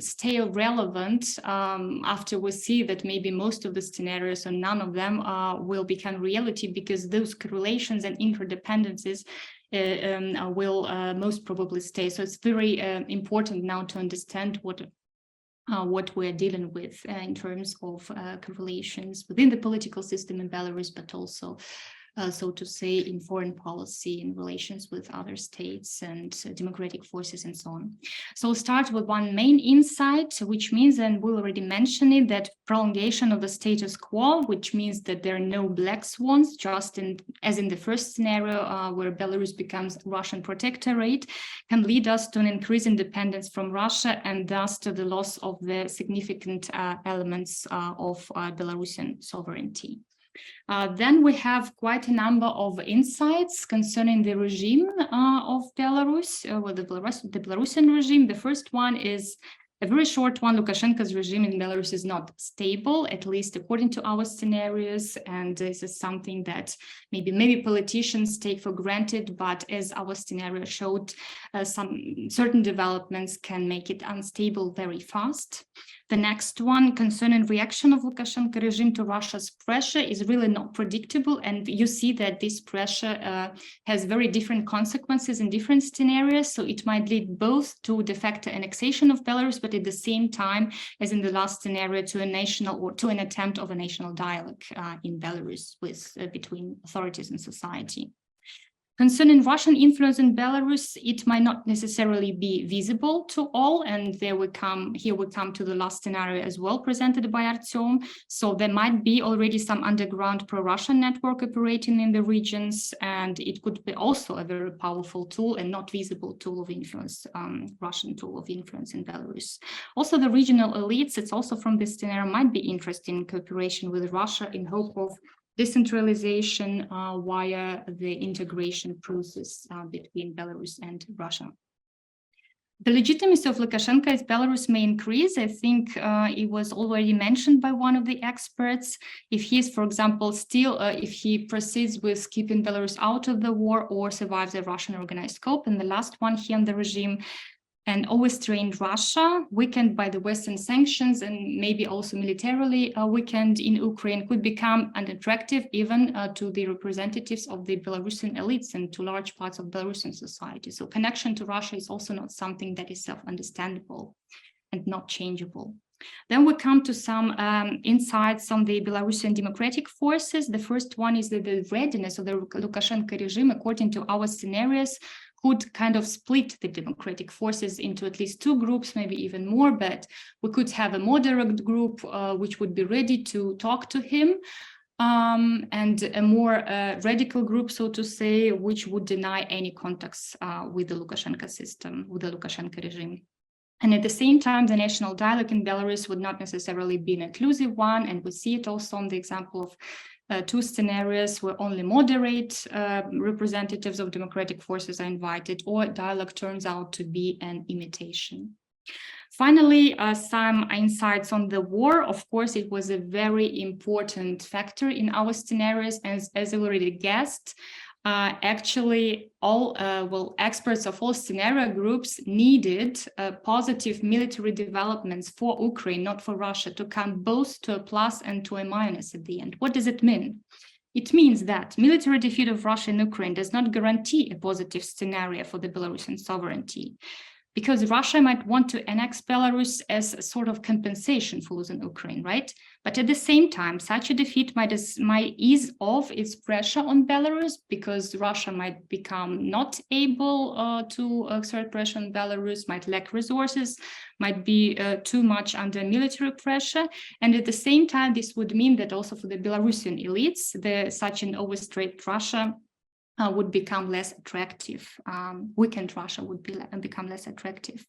stay relevant after we see that maybe most of the scenarios or none of them will become reality, because those correlations and interdependencies will most probably stay. So it's very important now to understand what we're dealing with in terms of correlations within the political system in Belarus, but also so to say, in foreign policy, in relations with other states and democratic forces and so on. So we'll start with one main insight, which means, and we already mentioned it, that prolongation of the status quo, which means that there are no black swans, just as in the first scenario where Belarus becomes Russian protectorate, can lead us to an increase in dependence from Russia and thus to the loss of the significant elements of Belarusian sovereignty. Then we have quite a number of insights concerning the regime of Belarus, the Belarusian regime. The first one is a very short one. Lukashenko's regime in Belarus is not stable, at least according to our scenarios. And this is something that maybe politicians take for granted, but as our scenario showed, some certain developments can make it unstable very fast. The next one, concerning reaction of Lukashenko regime to Russia's pressure, is really not predictable. And you see that this pressure has very different consequences in different scenarios. So it might lead both to de facto annexation of Belarus, but at the same time, as in the last scenario, to a national or to an attempt of a national dialogue in Belarus with between authorities and society. Concerning Russian influence in Belarus, it might not necessarily be visible to all, and here we come to the last scenario as well presented by Artyom. So there might be already some underground pro-Russian network operating in the regions, and it could be also a very powerful tool and not visible tool of influence, Russian tool of influence in Belarus. Also, the regional elites, it's also from this scenario, might be interested in cooperation with Russia in hope of decentralization via the integration process between Belarus and Russia. The legitimacy of Lukashenko as Belarus may increase. I think it was already mentioned by one of the experts. If he is, for example, still, if he proceeds with keeping Belarus out of the war or survives a Russian organized coup, and the last one here in the regime, and overstrained Russia, weakened by the Western sanctions and maybe also militarily weakened in Ukraine, could become unattractive even to the representatives of the Belarusian elites and to large parts of Belarusian society. So connection to Russia is also not something that is self-understandable and not changeable. Then we come to some insights on the Belarusian democratic forces. The first one is that the readiness of the Lukashenko regime, according to our scenarios, could kind of split the democratic forces into at least two groups, maybe even more, but we could have a moderate group which would be ready to talk to him, and a more radical group, so to say, which would deny any contacts with the Lukashenko system, with the Lukashenko regime. And at the same time, the national dialogue in Belarus would not necessarily be an inclusive one, and we see it also on the example of two scenarios where only moderate representatives of democratic forces are invited, or dialogue turns out to be an imitation. Finally, some insights on the war. Of course, it was a very important factor in our scenarios, as I already guessed. Actually, all experts of all scenario groups needed positive military developments for Ukraine, not for Russia, to come both to a plus and to a minus at the end. What does it mean? It means that military defeat of Russia in Ukraine does not guarantee a positive scenario for the Belarusian sovereignty, because Russia might want to annex Belarus as a sort of compensation for losing Ukraine, right? But at the same time, such a defeat might ease off its pressure on Belarus, because Russia might become not able to exert pressure on Belarus, might lack resources, might be too much under military pressure. And at the same time, this would mean that also for the Belarusian elites, such an overstretched Russia would become less attractive. Weakened Russia would become less attractive.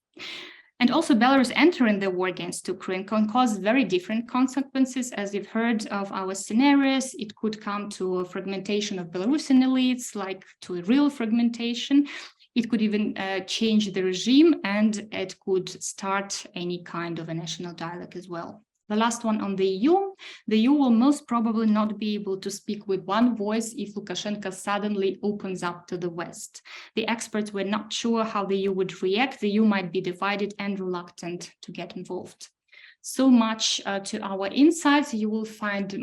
And also Belarus entering the war against Ukraine can cause very different consequences. As you've heard of our scenarios, it could come to a fragmentation of Belarusian elites, like to a real fragmentation. It could even change the regime, and it could start any kind of a national dialogue as well. The last one on the EU will most probably not be able to speak with one voice if Lukashenko suddenly opens up to the West. The experts were not sure how the EU would react. The EU might be divided and reluctant to get involved. So much to our insights. You will find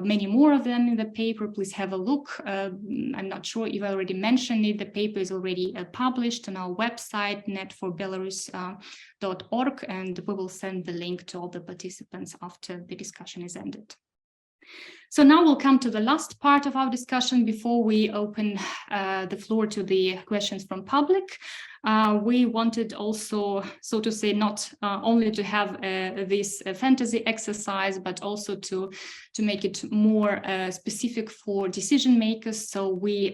many more of them in the paper. Please have a look. I'm not sure if I already mentioned it. The paper is already published on our website, netforbelarus.org, and we will send the link to all the participants after the discussion is ended. So now we'll come to the last part of our discussion before we open the floor to the questions from public. We wanted also, so to say, not only to have this fantasy exercise, but also to make it more specific for decision makers. So we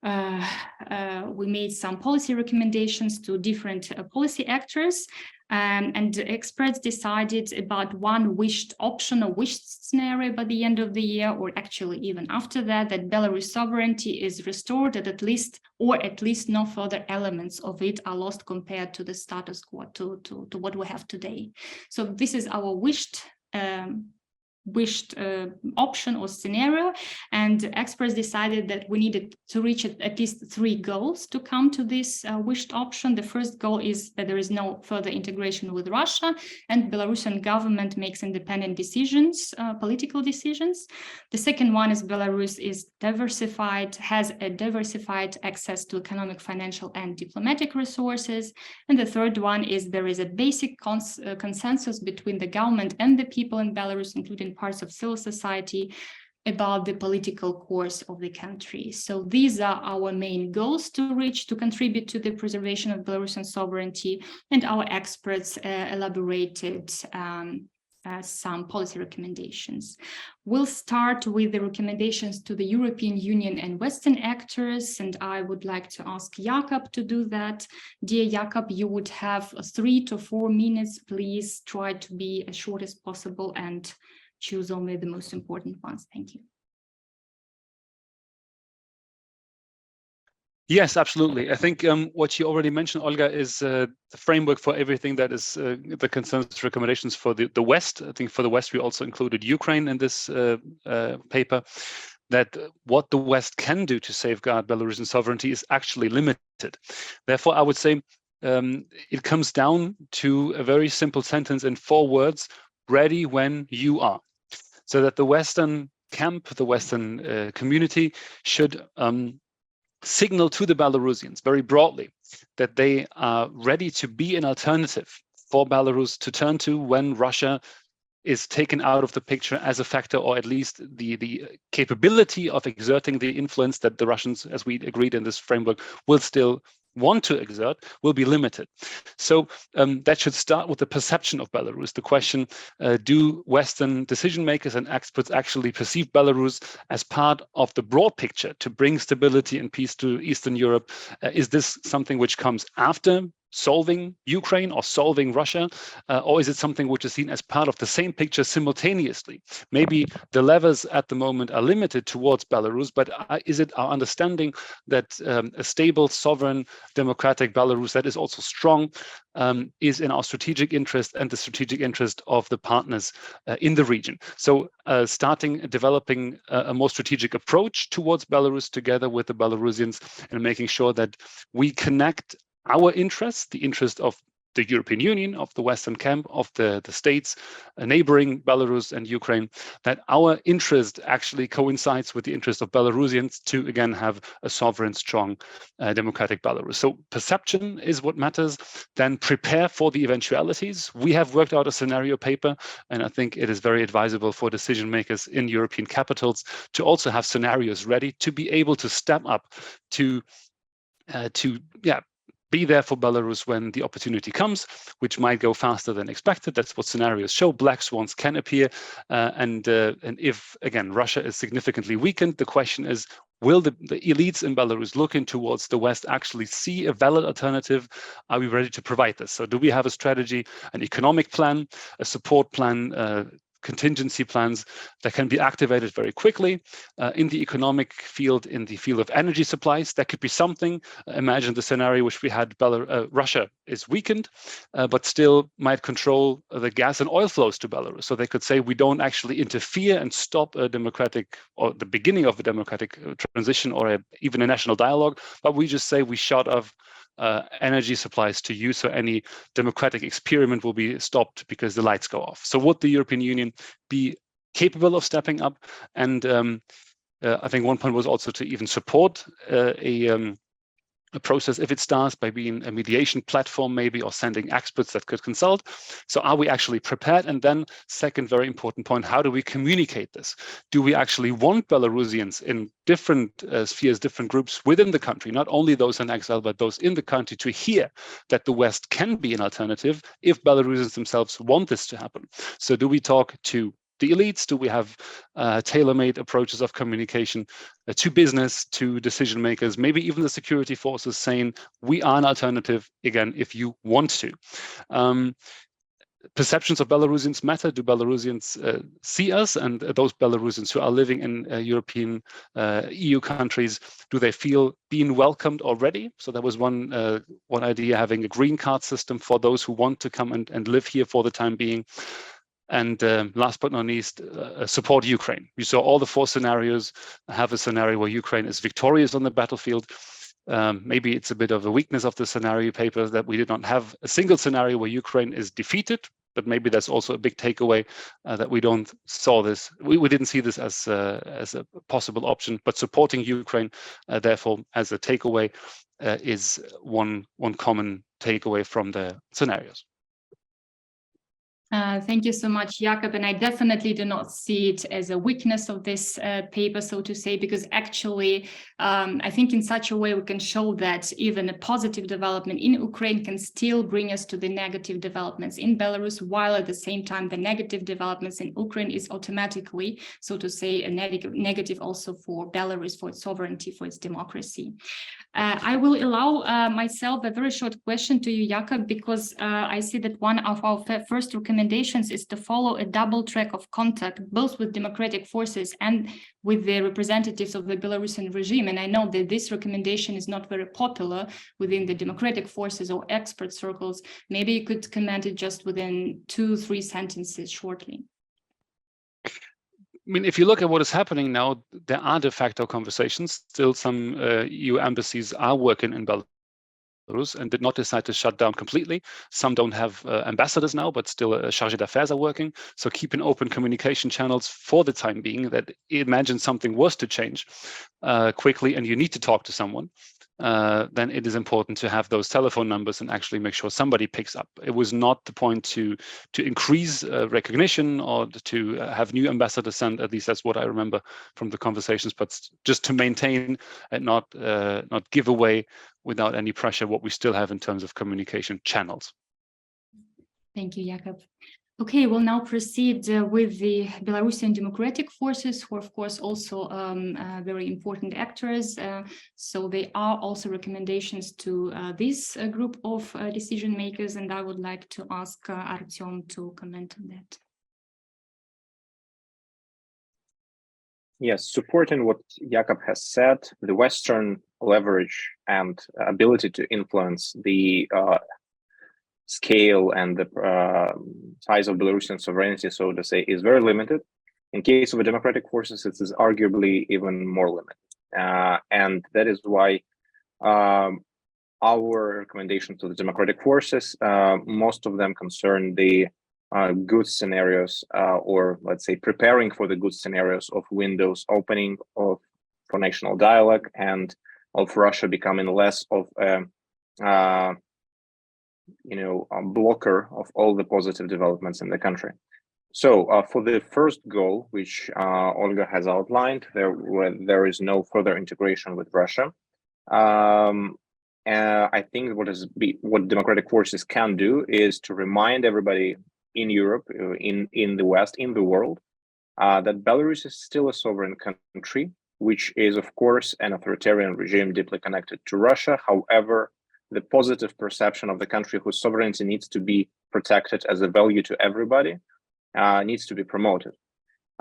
made some policy recommendations to different policy actors. And the experts decided about one wished option or wished scenario by the end of the year, or actually even after that Belarus sovereignty is restored at least no further elements of it are lost compared to the status quo, to what we have today. So this is our wished option or scenario, and experts decided that we needed to reach at least 3 goals to come to this wished option. The first goal is that there is no further integration with Russia, and Belarusian government makes independent decisions, political decisions. The second one is Belarus is diversified, has a diversified access to economic, financial, and diplomatic resources. And the third one is there is a basic consensus between the government and the people in Belarus, including parts of civil society, about the political course of the country. So these are our main goals to reach, to contribute to the preservation of Belarusian sovereignty, and our experts elaborated some policy recommendations. We'll start with the recommendations to the European Union and Western actors, and I would like to ask Jakob to do that. Dear Jakob, you would have 3 to 4 minutes. Please try to be as short as possible and choose only the most important ones. Thank you. Yes, absolutely. I think what you already mentioned, Olga, is the framework for everything that is the consensus recommendations for the West. I think for the West, we also included Ukraine in this paper, that what the West can do to safeguard Belarusian sovereignty is actually limited. Therefore, I would say it comes down to a very simple sentence in 4 words: ready when you are. So that the Western camp, the Western community should signal to the Belarusians very broadly that they are ready to be an alternative for Belarus to turn to when Russia is taken out of the picture as a factor, or at least the capability of exerting the influence that the Russians, as we agreed in this framework, will still want to exert, will be limited. So that should start with the perception of Belarus. The question, do Western decision makers and experts actually perceive Belarus as part of the broad picture to bring stability and peace to Eastern Europe? Is this something which comes after solving Ukraine or solving Russia, or is it something which is seen as part of the same picture simultaneously? Maybe the levers at the moment are limited towards Belarus, but is it our understanding that a stable, sovereign, democratic Belarus that is also strong is in our strategic interest and the strategic interest of the partners in the region? So developing a more strategic approach towards Belarus together with the Belarusians, and making sure that we connect our interests, the interest of the European Union, of the Western camp, of the states neighboring Belarus and Ukraine, that our interest actually coincides with the interest of Belarusians to, again, have a sovereign, strong, democratic Belarus. So perception is what matters. Then prepare for the eventualities. We have worked out a scenario paper, and I think it is very advisable for decision makers in European capitals to also have scenarios ready to be able to step up to be there for Belarus when the opportunity comes, which might go faster than expected. That's what scenarios show. Black swans can appear. And if, again, Russia is significantly weakened, the question is, will the elites in Belarus looking towards the West actually see a valid alternative? Are we ready to provide this? So do we have a strategy, an economic plan, a support plan, contingency plans that can be activated very quickly in the economic field, in the field of energy supplies? That could be something. Imagine the scenario which we had: Russia is weakened, but still might control the gas and oil flows to Belarus. So they could say, we don't actually interfere and stop a democratic, or the beginning of a democratic transition, or even a national dialogue, but we just say we shut off energy supplies to you, so any democratic experiment will be stopped because the lights go off. So would the European Union be capable of stepping up? And I think one point was also to even support a process if it starts, by being a mediation platform maybe, or sending experts that could consult. So are we actually prepared? And then second very important point, how do we communicate this? Do we actually want Belarusians in different spheres, different groups within the country, not only those in exile, but those in the country, to hear that the West can be an alternative if Belarusians themselves want this to happen? So do we talk to the elites? Do we have tailor-made approaches of communication to business, to decision makers, maybe even the security forces, saying we are an alternative, again, if you want to? Perceptions of Belarusians matter. Do Belarusians see us? And those Belarusians who are living in European EU countries, do they feel being welcomed already? So that was one idea, having a green card system for those who want to come and live here for the time being. And last but not least, support Ukraine. We saw all the 4 scenarios. Have a scenario where Ukraine is victorious on the battlefield. Maybe it's a bit of a weakness of the scenario paper that we did not have a single scenario where Ukraine is defeated, but maybe that's also a big takeaway, that we didn't see this as a possible option. But supporting Ukraine, therefore, as a takeaway, is one common takeaway from the scenarios. Thank you so much, Jakob. And I definitely do not see it as a weakness of this paper, so to say, because actually, I think in such a way we can show that even a positive development in Ukraine can still bring us to the negative developments in Belarus, while at the same time, the negative developments in Ukraine is automatically, so to say, a negative also for Belarus, for its sovereignty, for its democracy. I will allow myself a very short question to you, Jakob, because I see that one of our first recommendations is to follow a double track of contact, both with democratic forces and with the representatives of the Belarusian regime. And I know that this recommendation is not very popular within the democratic forces or expert circles. Maybe you could comment it just within 2-3 sentences shortly. I mean, if you look at what is happening now, there are de facto conversations. Still, some EU embassies are working in Belarus and did not decide to shut down completely. Some don't have ambassadors now, but still chargé d'affaires are working. So keeping open communication channels for the time being, that imagine something was to change quickly and you need to talk to someone, then it is important to have those telephone numbers and actually make sure somebody picks up. It was not the point to increase recognition or to have new ambassadors sent. At least that's what I remember from the conversations, but just to maintain and not give away without any pressure what we still have in terms of communication channels. Thank you, Jakob. Okay, we'll now proceed with the Belarusian democratic forces, who are, of course, also very important actors. So there are also recommendations to this group of decision makers, and I would like to ask Artyom to comment on that. Yes, supporting what Jakob has said, the Western leverage and ability to influence the scale and the size of Belarusian sovereignty, so to say, is very limited. In case of the democratic forces, it is arguably even more limited. And that is why our recommendation to the democratic forces, most of them concern the good scenarios, or let's say preparing for the good scenarios of windows opening for national dialogue and of Russia becoming less of a blocker of all the positive developments in the country. So for the first goal, which Olga has outlined, there is no further integration with Russia. I think what democratic forces can do is to remind everybody in Europe, in the West, in the world, that Belarus is still a sovereign country, which is, of course, an authoritarian regime deeply connected to Russia. However, the positive perception of the country whose sovereignty needs to be protected as a value to everybody needs to be promoted.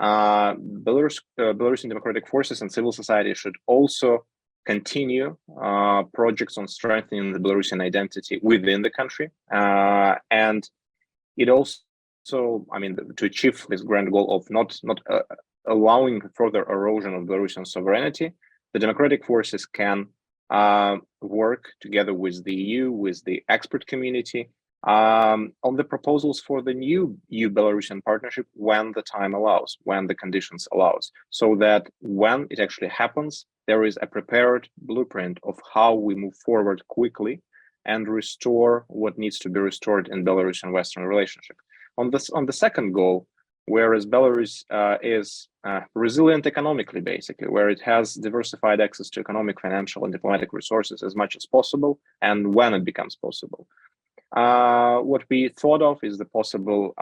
Belarusian democratic forces and civil society should also continue projects on strengthening the Belarusian identity within the country. And it also, I mean, to achieve this grand goal of not allowing further erosion of Belarusian sovereignty, the democratic forces can work together with the EU, with the expert community, on the proposals for the new EU-Belarusian partnership when the time allows, when the conditions allows, so that when it actually happens, there is a prepared blueprint of how we move forward quickly and restore what needs to be restored in Belarusian Western relationship. On the second goal, whereas Belarus is resilient economically, basically, where it has diversified access to economic, financial, and diplomatic resources as much as possible, and when it becomes possible. What we thought of is the possible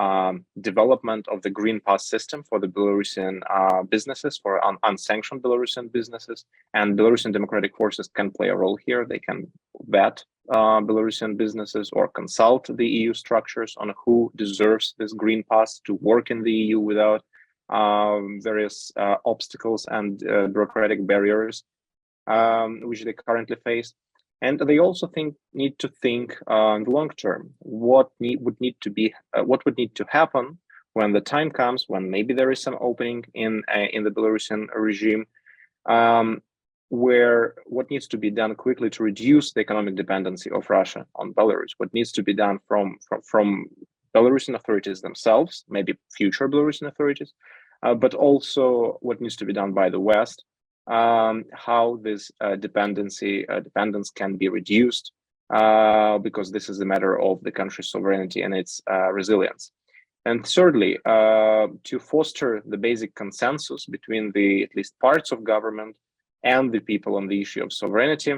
development of the Green Pass system for the Belarusian businesses, for unsanctioned Belarusian businesses, and Belarusian democratic forces can play a role here. They can vet Belarusian businesses or consult the EU structures on who deserves this Green Pass to work in the EU without various obstacles and bureaucratic barriers which they currently face. And they also need to think in the long term. What would need to happen when the time comes, when maybe there is some opening in the Belarusian regime, where what needs to be done quickly to reduce the economic dependency of Russia on Belarus? What needs to be done from Belarusian authorities themselves, maybe future Belarusian authorities, but also what needs to be done by the West. How this dependence can be reduced, because this is a matter of the country's sovereignty and its resilience. And thirdly, to foster the basic consensus between the at least parts of government and the people on the issue of sovereignty.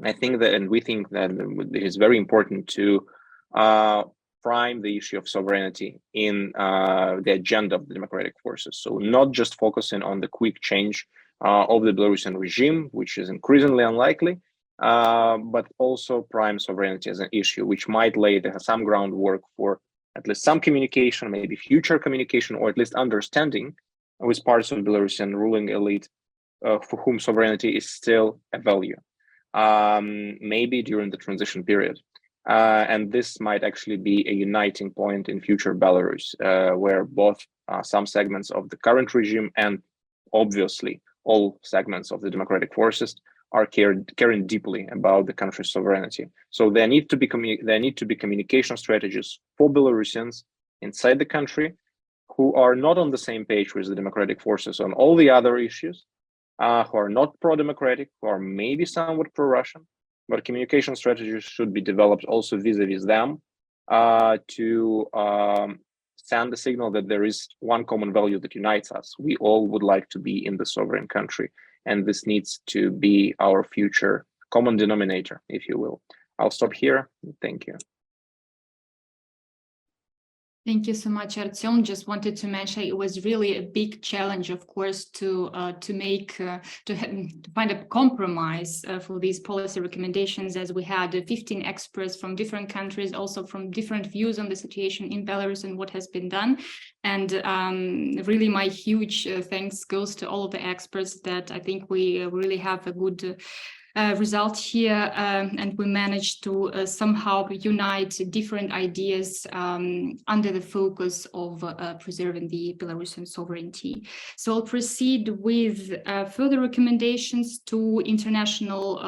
I think that, and we think that it is very important to prime the issue of sovereignty in the agenda of the democratic forces. So not just focusing on the quick change of the Belarusian regime, which is increasingly unlikely, but also prime sovereignty as an issue, which might lay some groundwork for at least some communication, maybe future communication, or at least understanding with parts of the Belarusian ruling elite for whom sovereignty is still a value, maybe during the transition period. And this might actually be a uniting point in future Belarus, where both some segments of the current regime and obviously all segments of the democratic forces are caring deeply about the country's sovereignty. So there need to be communication strategies for Belarusians inside the country who are not on the same page with the democratic forces on all the other issues, who are not pro-democratic, who are maybe somewhat pro-Russian, but communication strategies should be developed also vis-a-vis them to send the signal that there is one common value that unites us. We all would like to be in the sovereign country, and this needs to be our future common denominator, if you will. I'll stop here. Thank you. Thank you so much, Artyom. Just wanted to mention it was really a big challenge, of course, to find a compromise for these policy recommendations, as we had 15 experts from different countries, also from different views on the situation in Belarus and what has been done. And really, my huge thanks goes to all of the experts. That I think we really have a good result here, and we managed to somehow unite different ideas under the focus of preserving the Belarusian sovereignty. So I'll proceed with further recommendations to international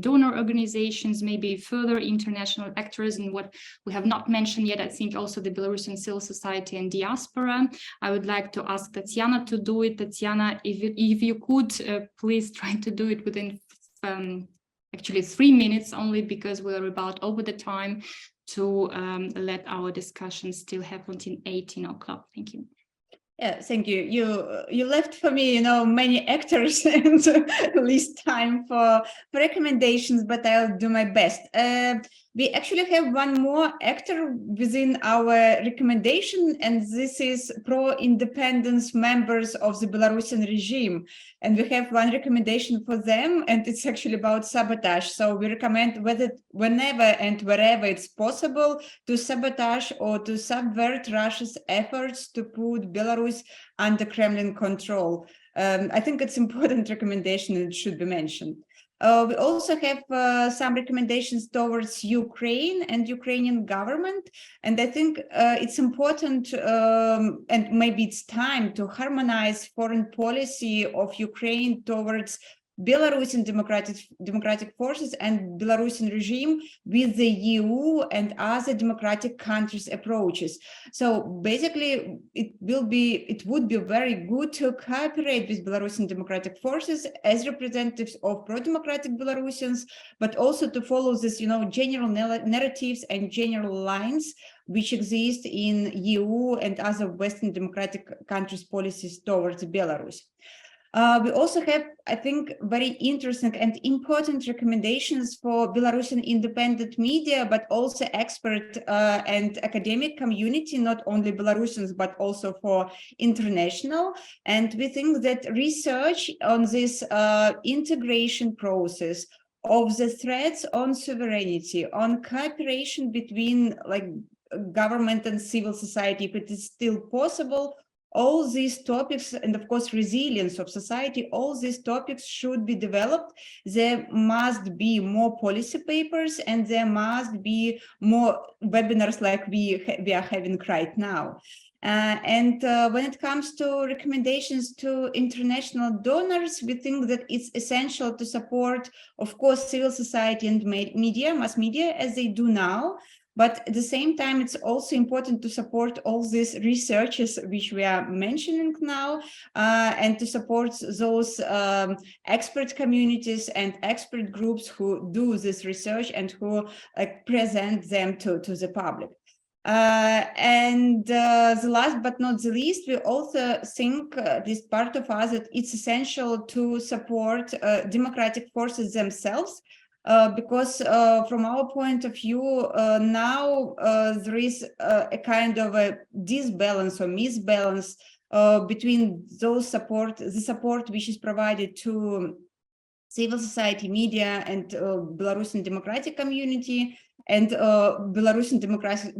donor organizations, maybe further international actors, and what we have not mentioned yet, I think also the Belarusian civil society and diaspora. I would like to ask Tatiana to do it. Tatiana, if you could, please try to do it within actually 3 minutes only, because we're about over the time to let our discussion still happen until 18 o'clock. Thank you. Yeah, thank you. You left for me, many actors and least time for recommendations, but I'll do my best. We actually have one more actor within our recommendation, and this is pro-independence members of the Belarusian regime. And we have one recommendation for them, and it's actually about sabotage. So we recommend whenever and wherever it's possible to sabotage or to subvert Russia's efforts to put Belarus under Kremlin control. I think it's an important recommendation and it should be mentioned. We also have some recommendations towards Ukraine and Ukrainian government. And I think it's important and maybe it's time to harmonize foreign policy of Ukraine towards Belarusian democratic forces and Belarusian regime with the EU and other democratic countries' approaches. So basically, it would be very good to cooperate with Belarusian democratic forces as representatives of pro-democratic Belarusians, but also to follow this, general narratives and general lines which exist in EU and other Western democratic countries' policies towards Belarus. We also have, I think, very interesting and important recommendations for Belarusian independent media, but also expert and academic community, not only Belarusians, but also for international. And we think that research on this integration process of the threats on sovereignty, on cooperation between government and civil society, if it is still possible, all these topics, and of course, resilience of society, all these topics should be developed. There must be more policy papers, and there must be more webinars like we are having right now. And when it comes to recommendations to international donors, we think that it's essential to support, of course, civil society and media, mass media, as they do now. But at the same time, it's also important to support all these researchers which we are mentioning now, and to support those expert communities and expert groups who do this research and who present them to the public. The last but not the least, we also think this part of us that it's essential to support democratic forces themselves, because from our point of view, now there is a kind of a disbalance or misbalance between the support which is provided to civil society, media, and Belarusian democratic community, and Belarusian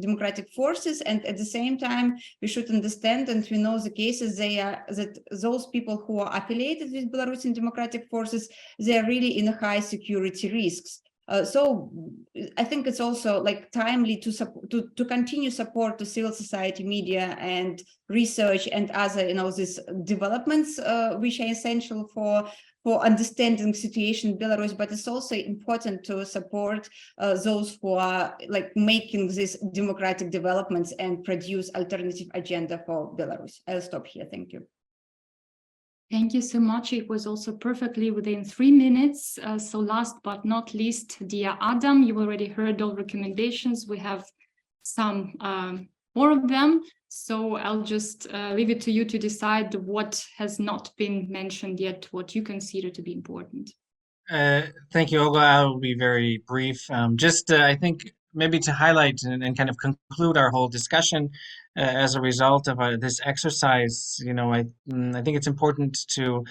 democratic forces. And at the same time, we should understand, and we know the cases that those people who are affiliated with Belarusian democratic forces, they are really in high security risks. So I think it's also like timely to continue support to civil society, media, and research, and other these developments which are essential for understanding the situation in Belarus. But it's also important to support those who are like making these democratic developments and produce alternative agenda for Belarus. I'll stop here. Thank you. Thank you so much. It was also perfectly within 3 minutes. So last but not least, dear Adam, you already heard all recommendations. We have some more of them. So I'll just leave it to you to decide what has not been mentioned yet, what you consider to be important. Thank you, Olga. I will be very brief. I think maybe to highlight and kind of conclude our whole discussion as a result of this exercise, I think it's important to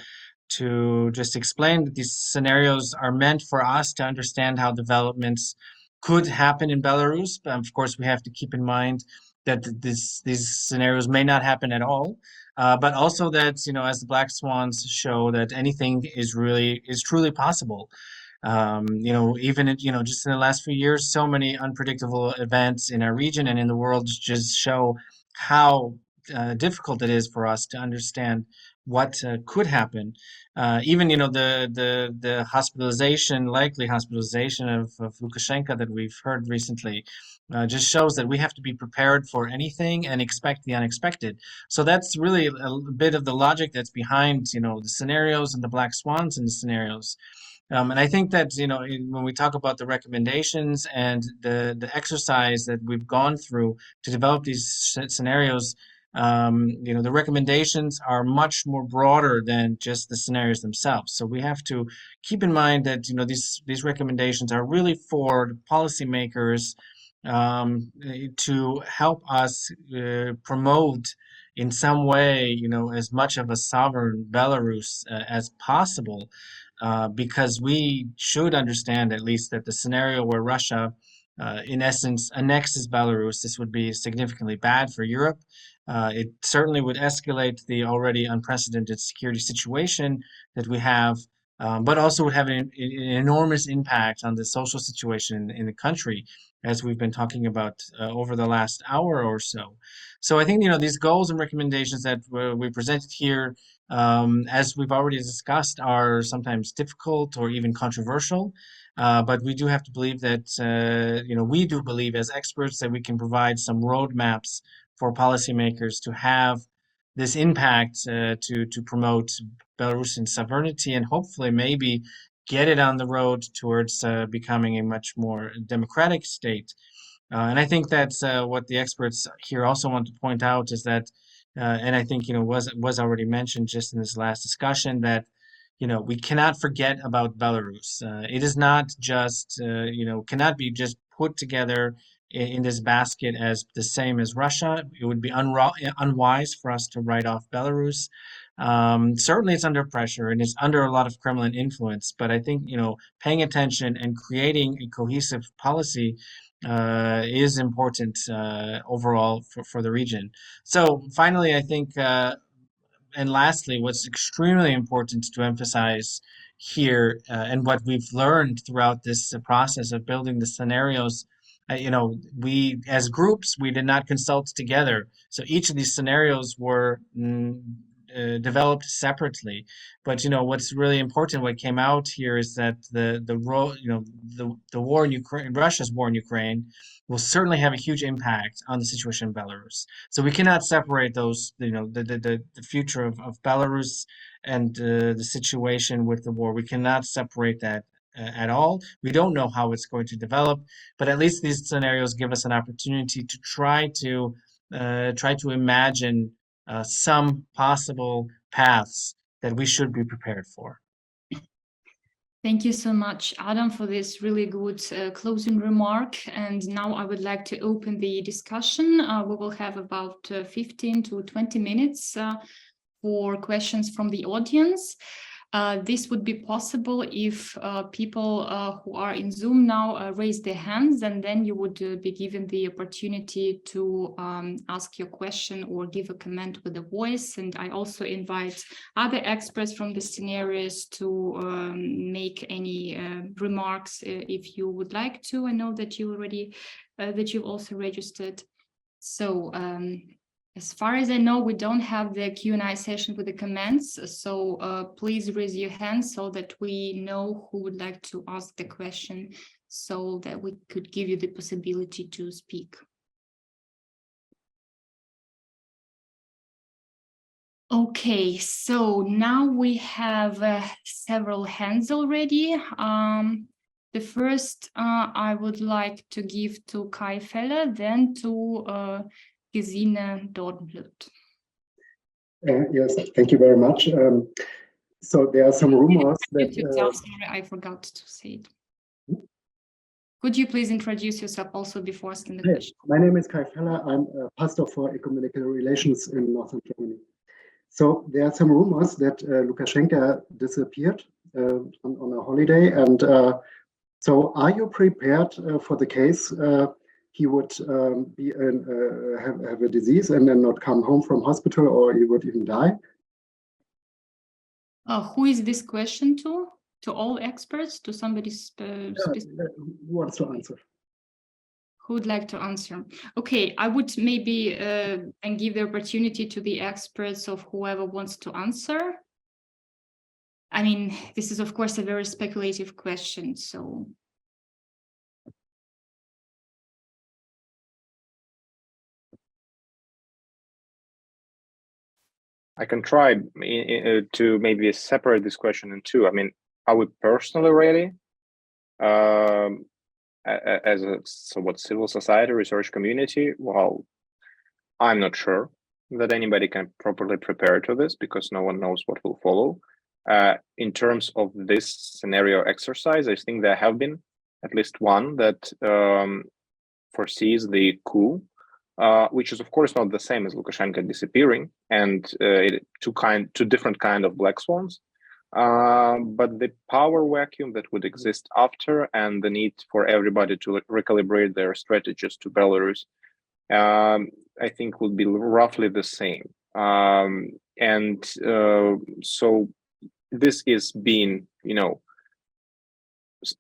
just explain that these scenarios are meant for us to understand how developments could happen in Belarus. But of course, we have to keep in mind that these scenarios may not happen at all. But also that, as the black swans show, that anything is truly possible. Even just in the last few years, so many unpredictable events in our region and in the world just show how difficult it is for us to understand what could happen. Even the likely hospitalization of Lukashenko that we've heard recently, just shows that we have to be prepared for anything and expect the unexpected. So that's really a bit of the logic that's behind the scenarios and the black swans in the scenarios. And I think that when we talk about the recommendations and the exercise that we've gone through to develop these scenarios, the recommendations are much more broader than just the scenarios themselves. So we have to keep in mind that these recommendations are really for the policymakers, to help us promote in some way, as much of a sovereign Belarus as possible, because we should understand at least that the scenario where Russia, in essence, annexes Belarus, this would be significantly bad for Europe. It certainly would escalate the already unprecedented security situation that we have, but also would have an enormous impact on the social situation in the country, as we've been talking about over the last hour or so. So I think these goals and recommendations that we presented here, as we've already discussed, are sometimes difficult or even controversial. But we do have to believe that we do believe as experts that we can provide some roadmaps for policymakers to have this impact, to promote Belarusian sovereignty and hopefully maybe get it on the road towards becoming a much more democratic state. And I think that's what the experts here also want to point out is that, and I think was already mentioned just in this last discussion, that we cannot forget about Belarus. It is not just cannot be just put together in this basket as the same as Russia. It would be unwise for us to write off Belarus. Certainly, it's under pressure and it's under a lot of Kremlin influence. But I think paying attention and creating a cohesive policy is important overall for the region. So finally, I think, and lastly, what's extremely important to emphasize here, and what we've learned throughout this process of building the scenarios, we as groups, we did not consult together. So each of these scenarios were developed separately. But what's really important, what came out here, is that the war in Ukraine, Russia's war in Ukraine, will certainly have a huge impact on the situation in Belarus. So we cannot separate those, the future of Belarus and the situation with the war. We cannot separate that at all. We don't know how it's going to develop, but at least these scenarios give us an opportunity to try to imagine some possible paths that we should be prepared for. Thank you so much, Adam, for this really good closing remark. And now I would like to open the discussion. We will have about 15 to 20 minutes for questions from the audience. This would be possible if people who are in Zoom now raise their hands, and then you would be given the opportunity to ask your question or give a comment with a voice. And I also invite other experts from the scenarios to make any remarks if you would like to. I know that you already that you've also registered. So as far as I know, we don't have the Q&A session with the comments, so please raise your hand so that we know who would like to ask the question so that we could give you the possibility to speak. Okay, so now we have several hands already. The first I would like to give to Kai Feller, then to Gesine Dornblut. Yes, thank you very much. So there are some rumors that... Sorry, I forgot to say it. Could you please introduce yourself also before asking the question? My name is Kai Feller. I'm a pastor for ecumenical relations in northern Germany. So there are some rumors that Lukashenko disappeared on a holiday. And so are you prepared for the case he would have a disease and then not come home from hospital, or he would even die? Who is this question to? To all experts? To somebody specific? Who wants to answer? Who would like to answer? Okay, I would maybe and give the opportunity to the experts of whoever wants to answer. I mean, this is of course a very speculative question, so. I can try to maybe separate this question in two. I mean, are we personally ready as a somewhat civil society research community? Well, I'm not sure that anybody can properly prepare to this because no one knows what will follow. In terms of this scenario exercise, I think there have been at least one that foresees the coup, which is of course not the same as Lukashenko disappearing, and two different kind of black swans. But the power vacuum that would exist after, and the need for everybody to recalibrate their strategies to Belarus, I think would be roughly the same. So this is being,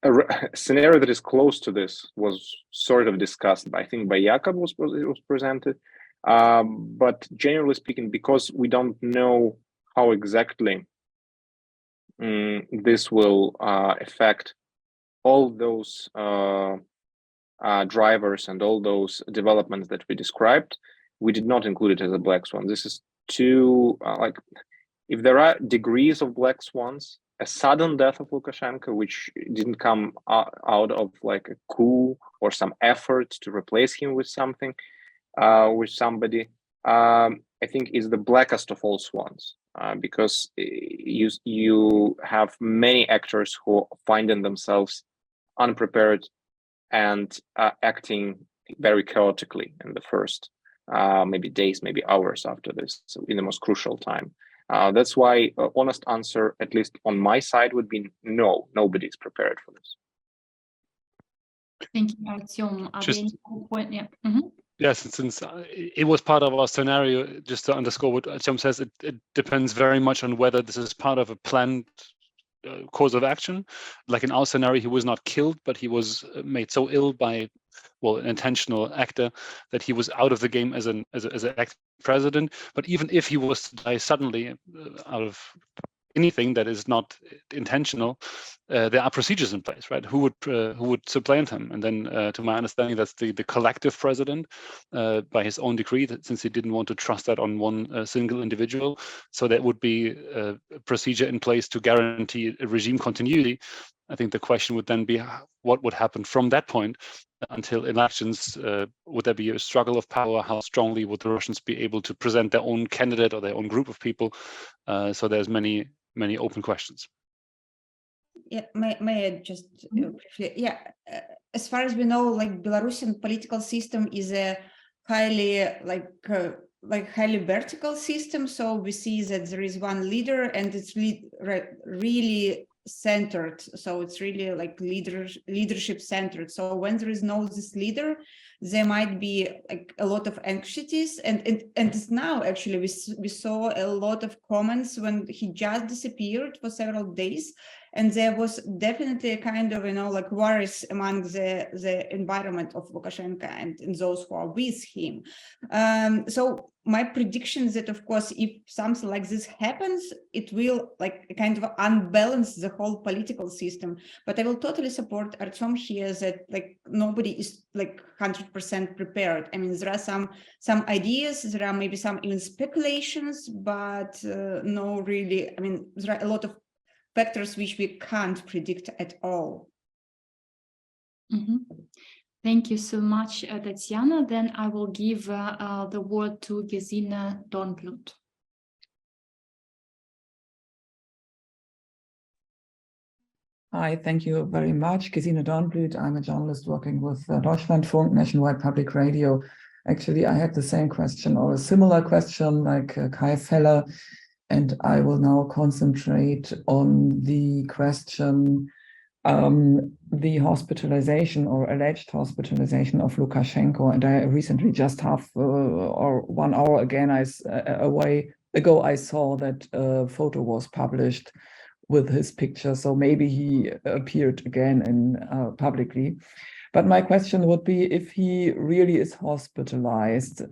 a scenario that is close to this was sort of discussed, I think, by Jakob it was presented. But generally speaking, because we don't know how exactly this will affect all those drivers and all those developments that we described, we did not include it as a black swan. This is too if there are degrees of black swans, a sudden death of Lukashenko, which didn't come out of like a coup or some effort to replace him with something, with somebody, I think is the blackest of all swans, because you have many actors who find themselves unprepared and acting very chaotically in the first maybe days, maybe hours after this, so in the most crucial time. That's why honest answer, at least on my side, would be no, nobody is prepared for this. Thank you, Artyom. Yeah. Yes, since it was part of our scenario, just to underscore what Artyom says, it depends very much on whether this is part of a planned course of action. Like in our scenario, he was not killed, but he was made so ill by, well, an intentional actor that he was out of the game as an acting president. But even if he was to die suddenly out of anything that is not intentional, there are procedures in place, right? Who would supplant him? And then, to my understanding, that's the collective president by his own decree, since he didn't want to trust that on one single individual. So that would be a procedure in place to guarantee a regime continuity. I think the question would then be, what would happen from that point until elections? Would there be a struggle of power? How strongly would the Russians be able to present their own candidate or their own group of people? So there's many open questions. Yeah, may I just briefly? Yeah, as far as we know, like Belarusian political system is a highly highly vertical system. So we see that there is one leader, and it's really centered. So it's really like leadership centered. So when there is no this leader, there might be like a lot of anxieties, and it's now actually we saw a lot of comments when he just disappeared for several days. And there was definitely a kind of, like worries among the environment of Lukashenko and those who are with him. So my prediction is that, of course, if something like this happens, it will like kind of unbalance the whole political system. But I will totally support Artyom here that like nobody is like 100% prepared. I mean, there are some ideas, there are maybe some even speculations, but no, really, I mean, there are a lot of factors which we can't predict at all. Mm-hmm. Thank you so much, Tatiana. Then I will give the word to Gesine Dornblut. Hi, thank you very much. Gesine Dornblut. I'm a journalist working with Deutschlandfunk, Nationwide Public Radio. Actually, I had the same question or a similar question like Kai Feller. And I will now concentrate on the question, the hospitalization or alleged hospitalization of Lukashenko. And I recently, just half or 1 hour again, I saw that a photo was published with his picture. So maybe he appeared again in publicly. But my question would be, if he really is hospitalized,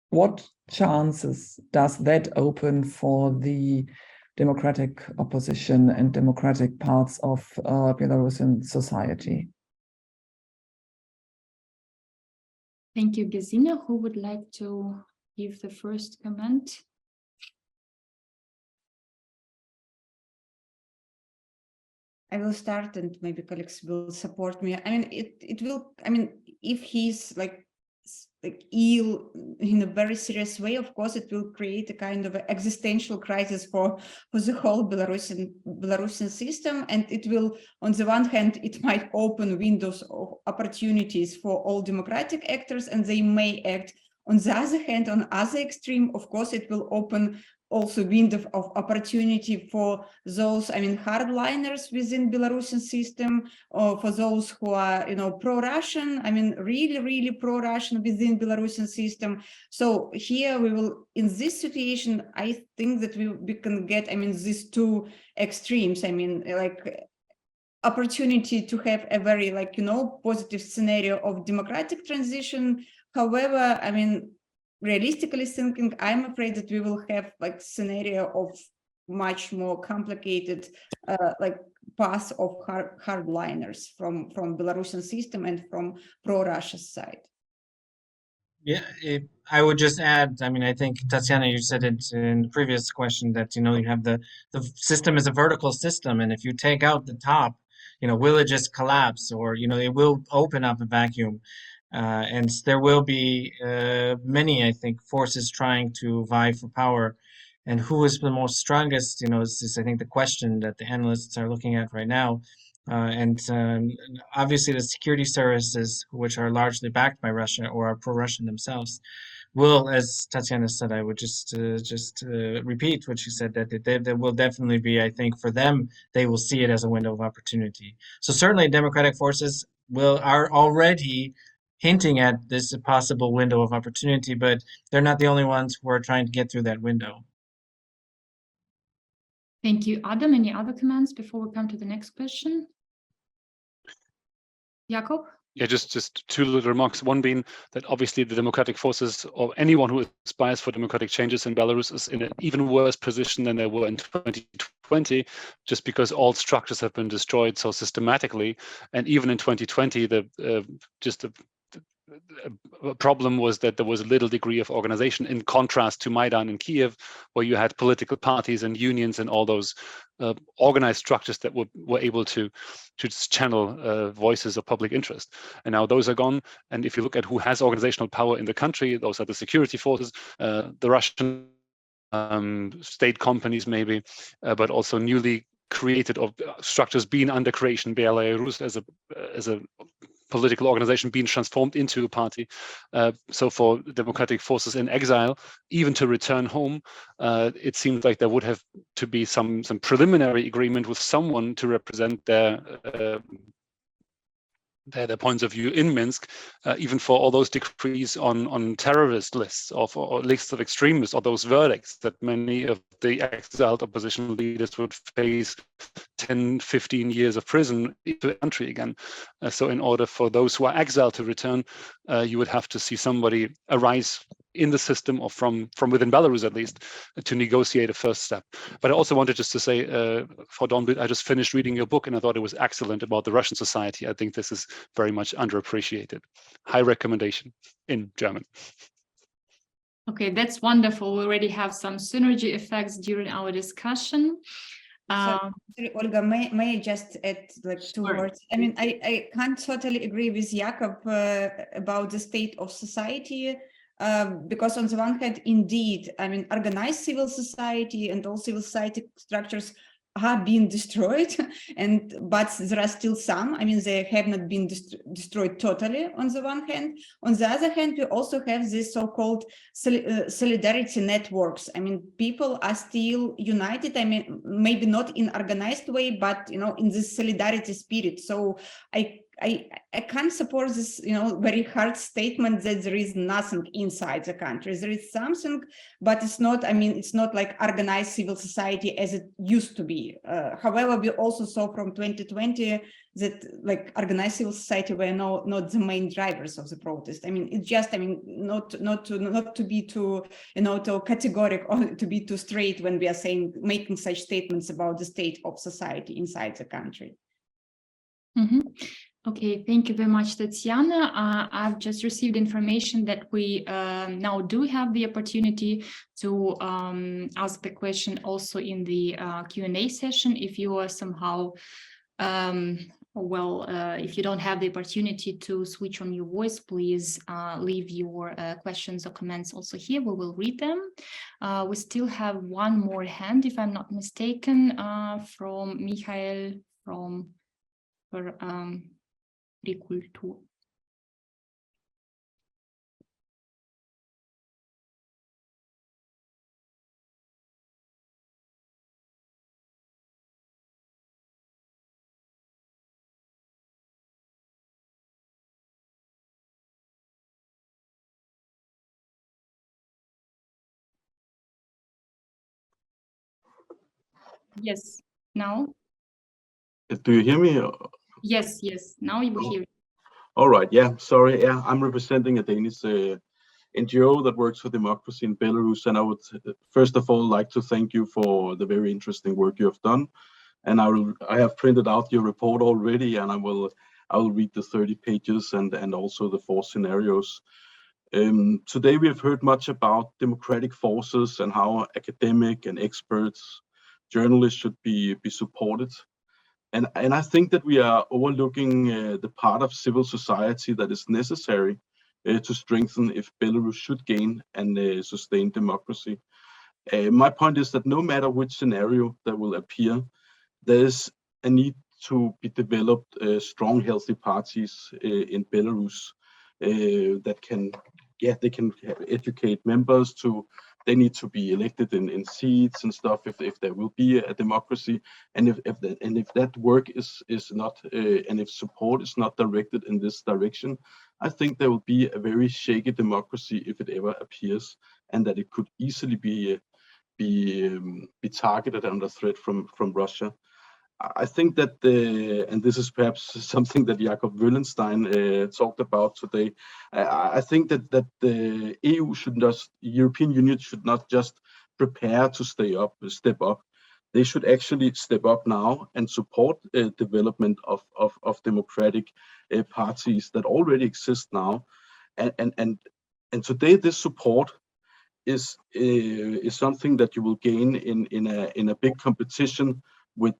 what chances does that open for the democratic opposition and democratic parts of Belarusian society? Thank you, Gesine. Who would like to give the first comment? I will start, and maybe colleagues will support me. I mean, it will. I mean, if he's like ill in a very serious way, of course, it will create a kind of existential crisis for the whole Belarusian system. And it will, on the one hand, it might open windows of opportunities for all democratic actors, and they may act. On the other hand, on other extreme, of course, it will open also window of opportunity for those, I mean, hardliners within Belarusian system, or for those who are, pro-Russian, I mean, really pro-Russian within Belarusian system. So here we will, in this situation, I think that we can get, I mean, these two extremes. I mean, like opportunity to have a very positive scenario of democratic transition. However, I mean, realistically thinking, I'm afraid that we will have like scenario of much more complicated path of hardliners from Belarusian system and from pro-Russia side. Yeah, I would just add, I mean, I think, Tatiana, you said it in the previous question that, you have the system is a vertical system. And if you take out the top, will it just collapse, or, it will open up a vacuum. And there will be many, I think, forces trying to vie for power. And who is the most strongest, is I think the question that the analysts are looking at right now. And obviously the security services, which are largely backed by Russia or are pro-Russian themselves, will, as Tatiana said, I would just repeat what she said, that there will definitely be, I think, for them, they will see it as a window of opportunity. So certainly democratic forces are already hinting at this possible window of opportunity, but they're not the only ones who are trying to get through that window. Thank you, Adam. Any other comments before we come to the next question? Jakob? Yeah, just two little remarks. One being that obviously the democratic forces, or anyone who aspires for democratic changes in Belarus, is in an even worse position than they were in 2020, just because all structures have been destroyed so systematically. And even in 2020, a problem was that there was a little degree of organization, in contrast to Maidan in Kiev, where you had political parties and unions and all those organized structures that were able to channel voices of public interest. And now those are gone. And if you look at who has organizational power in the country, those are the security forces, the Russian state companies maybe, but also newly created structures being under creation, Belarus as a political organization being transformed into a party. So for democratic forces in exile, even to return home, it seems like there would have to be some preliminary agreement with someone to represent their points of view in Minsk, even for all those decrees on terrorist lists or lists of extremists, or those verdicts that many of the exiled opposition leaders would face 10, 15 years of prison into the country again. So in order for those who are exiled to return, you would have to see somebody arise in the system, or from within Belarus at least, to negotiate a first step. But I also wanted just to say, for Dornbluth, I just finished reading your book and I thought it was excellent about the Russian society. I think this is very much underappreciated. High recommendation in German. Okay, that's wonderful. We already have some synergy effects during our discussion. Sorry, Olga, may I just add like two Sure. words? I mean, I can't totally agree with Jakob about the state of society, because on the one hand, indeed, I mean, organized civil society and all civil society structures are being destroyed, but there are still some. I mean, they have not been destroyed totally on the one hand. On the other hand, we also have this so-called solidarity networks. I mean, people are still united. I mean, maybe not in organized way, but in this solidarity spirit. So I can't support this, very hard statement that there is nothing inside the country. There is something, but it's not. I mean, it's not like organized civil society as it used to be. However, we also saw from 2020 that like organized civil society were not the main drivers of the protest. I mean, it's just, I mean, not to be too, too categoric or to be too straight when we are making such statements about the state of society inside the country. Mm-hmm. Okay, thank you very much, Tatiana. I've just received information that we now do have the opportunity to ask the question also in the Q&A session. If you are somehow, if you don't have the opportunity to switch on your voice, please leave your questions or comments also here. We will read them. We still have one more hand, if I'm not mistaken, from Michael from Rekultur. Yes, now? Do you hear me? Yes, now you will hear. All right, yeah, sorry. Yeah, I'm representing a Danish NGO that works for democracy in Belarus. And I would first of all like to thank you for the very interesting work you have done. And I have printed out your report already, and I will read the 30 pages and also the 4 scenarios. Today we have heard much about democratic forces and how academic and experts, journalists should be supported. And I think that we are overlooking the part of civil society that is necessary to strengthen if Belarus should gain and sustain democracy. My point is that no matter which scenario that will appear, there is a need to be developed strong, healthy parties in Belarus that can educate members to. They need to be elected in seats and stuff if there will be a democracy, and if that work is not and if support is not directed in this direction, I think there will be a very shaky democracy if it ever appears, and that it could easily be targeted under threat from Russia. I think that and this is perhaps something that Jakob Wallenstein talked about today. I think that the European Union should not just prepare to step up. They should actually step up now and support development of democratic parties that already exist now. And today this support is something that you will gain in a big competition with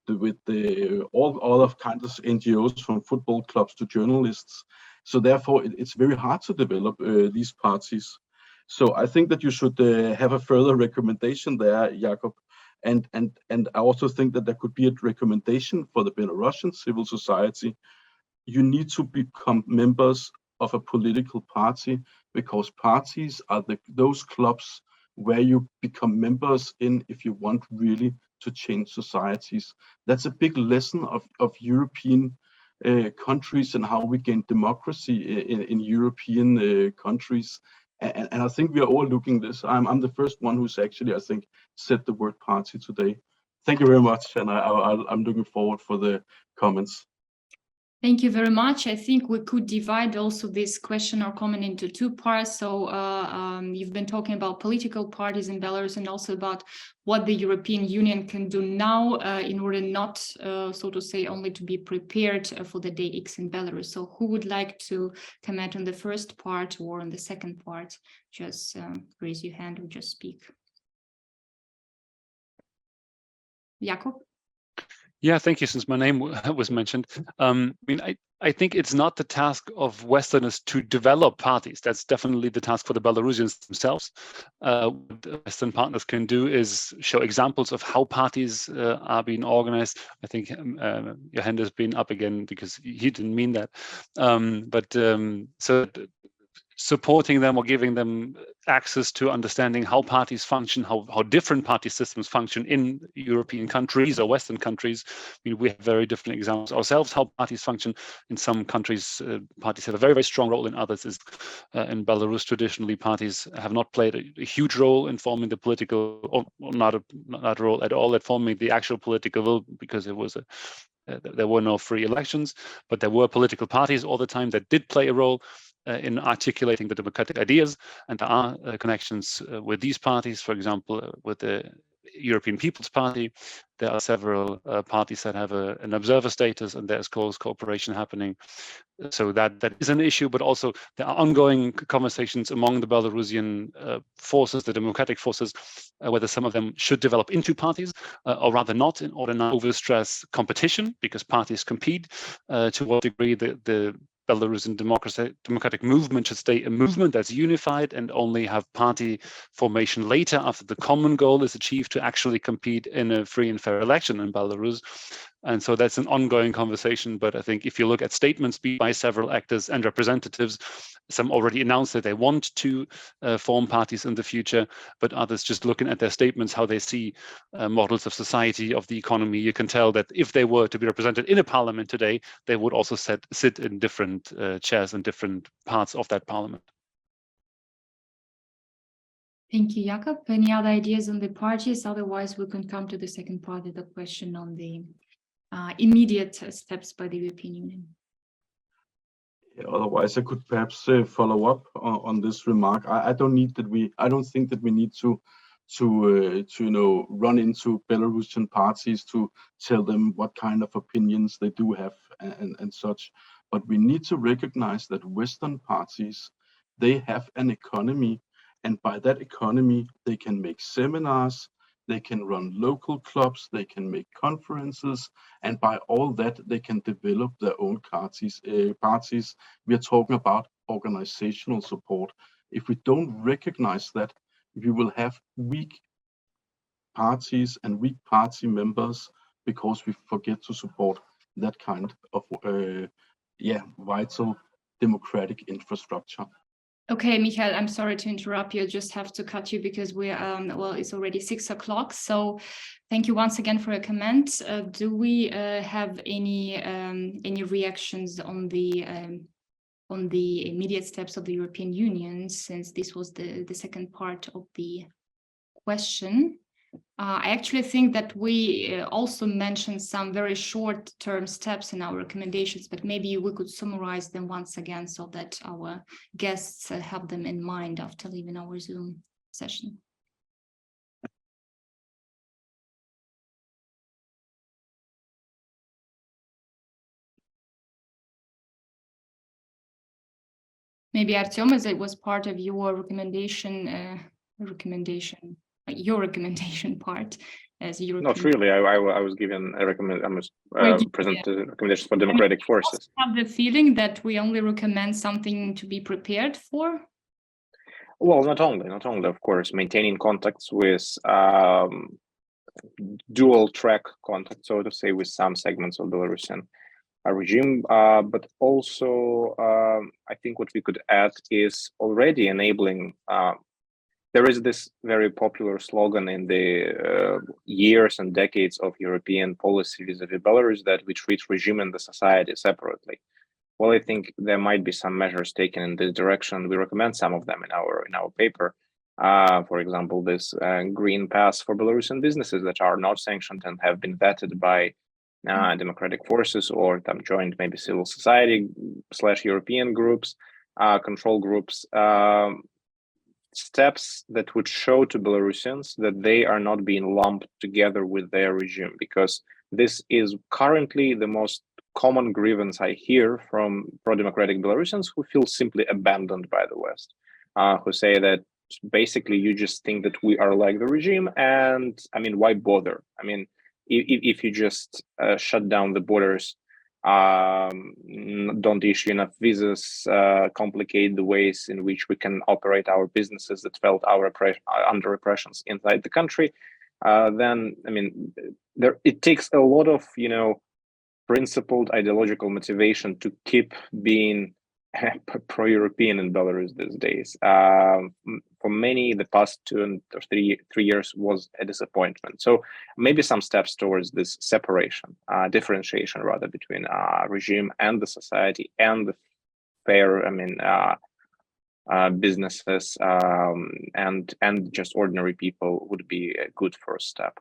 all other kinds of NGOs, from football clubs to journalists. So therefore, it's very hard to develop these parties. So I think that you should have a further recommendation there, Jakob. And I also think that there could be a recommendation for the Belarusian civil society. You need to become members of a political party, because parties are those clubs where you become members in if you want really to change societies. That's a big lesson of European countries and how we gain democracy in European countries. And I think we are all looking this. I'm the first one who's actually, I think, said the word party today. Thank you very much, and I'm looking forward for the comments. Thank you very much. I think we could divide also this question or comment into two parts. So you've been talking about political parties in Belarus and also about what the European Union can do now in order not, so to say, only to be prepared for the day X in Belarus. So who would like to comment on the first part or on the second part? Just raise your hand or just speak. Jakob? Yeah, thank you. Since my name was mentioned, I mean, I think it's not the task of Westerners to develop parties. That's definitely the task for the Belarusians themselves. What Western partners can do is show examples of how parties are being organized. I think your hand has been up again because you didn't mean that. So supporting them or giving them access to understanding how parties function, how different party systems function in European countries or Western countries. I mean, we have very different examples ourselves, how parties function. In some countries, parties have a very, very strong role. In others, in Belarus, traditionally, parties have not played a huge role in forming the political, or not a role at all at forming the actual political will, because it was there were no free elections, but there were political parties all the time that did play a role in articulating the democratic ideas, and there are connections with these parties. For example, with the European People's Party, there are several parties that have an observer status, and there's close cooperation happening. So that is an issue, but also there are ongoing conversations among the Belarusian forces, the democratic forces, whether some of them should develop into parties or rather not, in order not to overstress competition, because parties compete. To what degree the Belarusian democratic movement should stay a movement that's unified and only have party formation later, after the common goal is achieved, to actually compete in a free and fair election in Belarus. And so that's an ongoing conversation. But I think if you look at statements by several actors and representatives, some already announced that they want to form parties in the future, but others just looking at their statements, how they see models of society, of the economy, you can tell that if they were to be represented in a parliament today, they would also sit in different chairs in different parts of that parliament. Thank you, Jakob. Any other ideas on the parties? Otherwise, we can come to the second part of the question on the immediate steps by the European Union. Otherwise, I could perhaps follow up on this remark. I don't think that we need to run into Belarusian parties to tell them what kind of opinions they do have and such. But we need to recognize that Western parties, they have an economy, and by that economy, they can make seminars, they can run local clubs, they can make conferences, and by all that, they can develop their own parties. We are talking about organizational support. If we don't recognize that, we will have weak parties and weak party members because we forget to support that kind of vital democratic infrastructure. Okay, Michael, I'm sorry to interrupt you. I just have to cut you because we well, it's already 6 o'clock. So thank you once again for your comment. Do we have any reactions on the immediate steps of the European Union, since this was the second part of the question? I actually think that we also mentioned some very short-term steps in our recommendations, but maybe we could summarize them once again so that our guests have them in mind after leaving our Zoom session. Maybe Artyom, as it was part of your your recommendation part as European. Not really. I was given a presented recommendations for democratic forces. I have the feeling that we only recommend something to be prepared for. Well, not only, of course, maintaining contacts with dual track contact, so to say, with some segments of Belarusian regime, but also I think what we could add is already enabling. There is this very popular slogan in the years and decades of European policy vis-a-vis Belarus that we treat regime and the society separately. Well, I think there might be some measures taken in this direction. We recommend some of them in our paper. For example, this green pass for Belarusian businesses that are not sanctioned and have been vetted by democratic forces or joined maybe civil society / European groups, control groups, steps that would show to Belarusians that they are not being lumped together with their regime, because this is currently the most common grievance I hear from pro-democratic Belarusians who feel simply abandoned by the West, who say that basically you just think that we are like the regime, and I mean, why bother? I mean, if you just shut down the borders, don't issue enough visas, complicate the ways in which we can operate our businesses that felt under repressions inside the country, then I mean, it takes a lot of principled ideological motivation to keep being pro-European in Belarus these days. For many, the past 2 or 3 years was a disappointment. So maybe some steps towards this separation, differentiation rather, between regime and the society and the fair, businesses and just ordinary people would be a good first step.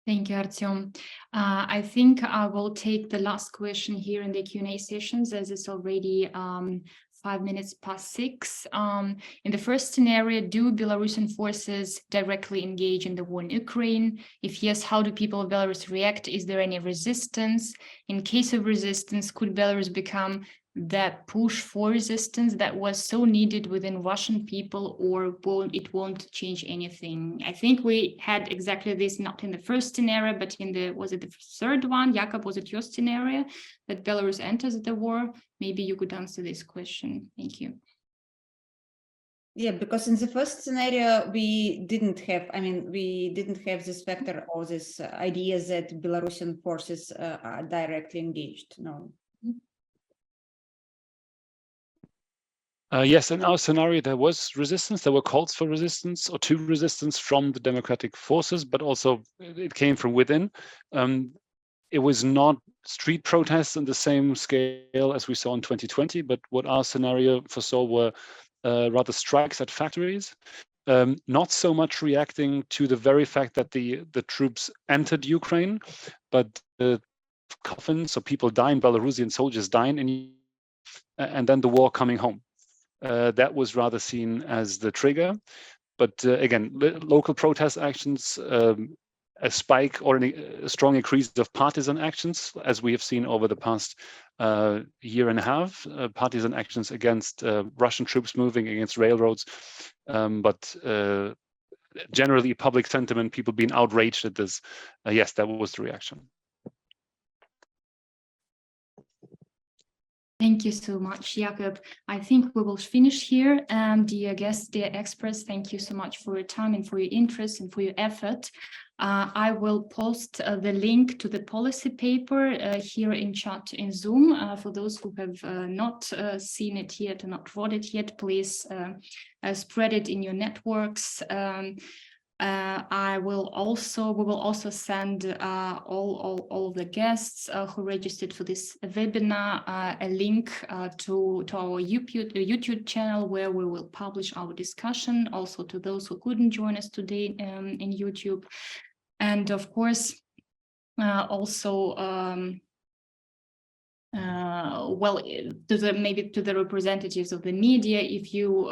Thank you, Artyom. I think I will take the last question here in the Q&A sessions, as it's already 5 minutes past 6. In the first scenario, do Belarusian forces directly engage in the war in Ukraine? If yes, how do people of Belarus react? Is there any resistance? In case of resistance, could Belarus become that push for resistance that was so needed within Russian people, or it won't change anything? I think we had exactly this, not in the first scenario, but in was it the third one? Jakub, was it your scenario that Belarus enters the war? Maybe you could answer this question. Thank you. Yeah, because in the first scenario, we didn't have this factor or this idea that Belarusian forces are directly engaged. No. Yes, in our scenario, there was resistance. There were calls for resistance or to resistance from the democratic forces, but also it came from within. It was not street protests on the same scale as we saw in 2020, but what our scenario foresaw were rather strikes at factories, not so much reacting to the very fact that the troops entered Ukraine, but coffins, so people dying, Belarusian soldiers dying, and then the war coming home. That was rather seen as the trigger. But again, local protest actions, a spike or a strong increase of partisan actions, as we have seen over the past year and a half, partisan actions against Russian troops moving against railroads, but generally public sentiment, people being outraged at this. Yes, that was the reaction. Thank you so much, Jakub. I think we will finish here. Dear guests, dear experts, thank you so much for your time and for your interest and for your effort. I will post the link to the policy paper here in chat in Zoom. For those who have not seen it yet or not read it yet, please spread it in your networks. We will also send all of the guests who registered for this webinar a link to our YouTube channel, where we will publish our discussion, also to those who couldn't join us today in YouTube. And of course, also well, maybe to the representatives of the media, if you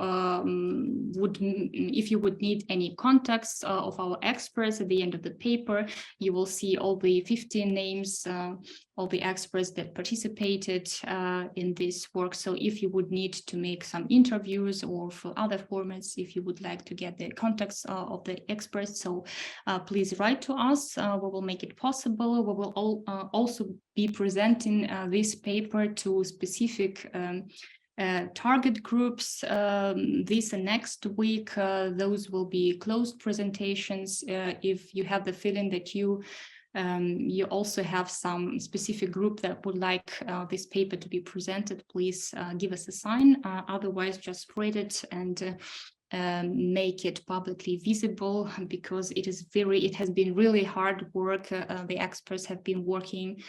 would need any contacts of our experts at the end of the paper, you will see all the 15 names, all the experts that participated in this work. So if you would need to make some interviews or for other formats, if you would like to get the contacts of the experts, so please write to us. We will make it possible. We will also be presenting this paper to specific target groups this and next week. Those will be closed presentations. If you have the feeling that you also have some specific group that would like this paper to be presented, please give us a sign. Otherwise, just spread it and make it publicly visible, because it has been really hard work. The experts have been working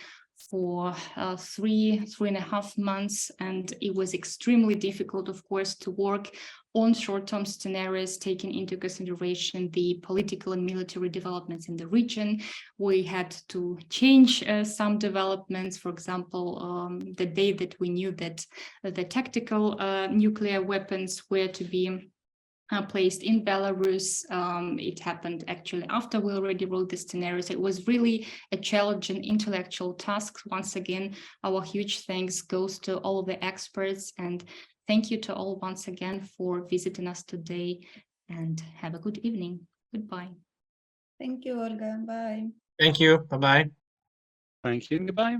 for 3.5 months, and it was extremely difficult, of course, to work on short-term scenarios, taking into consideration the political and military developments in the region. We had to change some developments. For example, the day that we knew that the tactical nuclear weapons were to be placed in Belarus. It happened actually after we already wrote the scenarios. It was really a challenging intellectual task. Once again, our huge thanks goes to all the experts, and thank you to all once again for visiting us today, and have a good evening. Goodbye. Thank you, Olga. Bye. Thank you. Bye-bye. Thank you. Goodbye.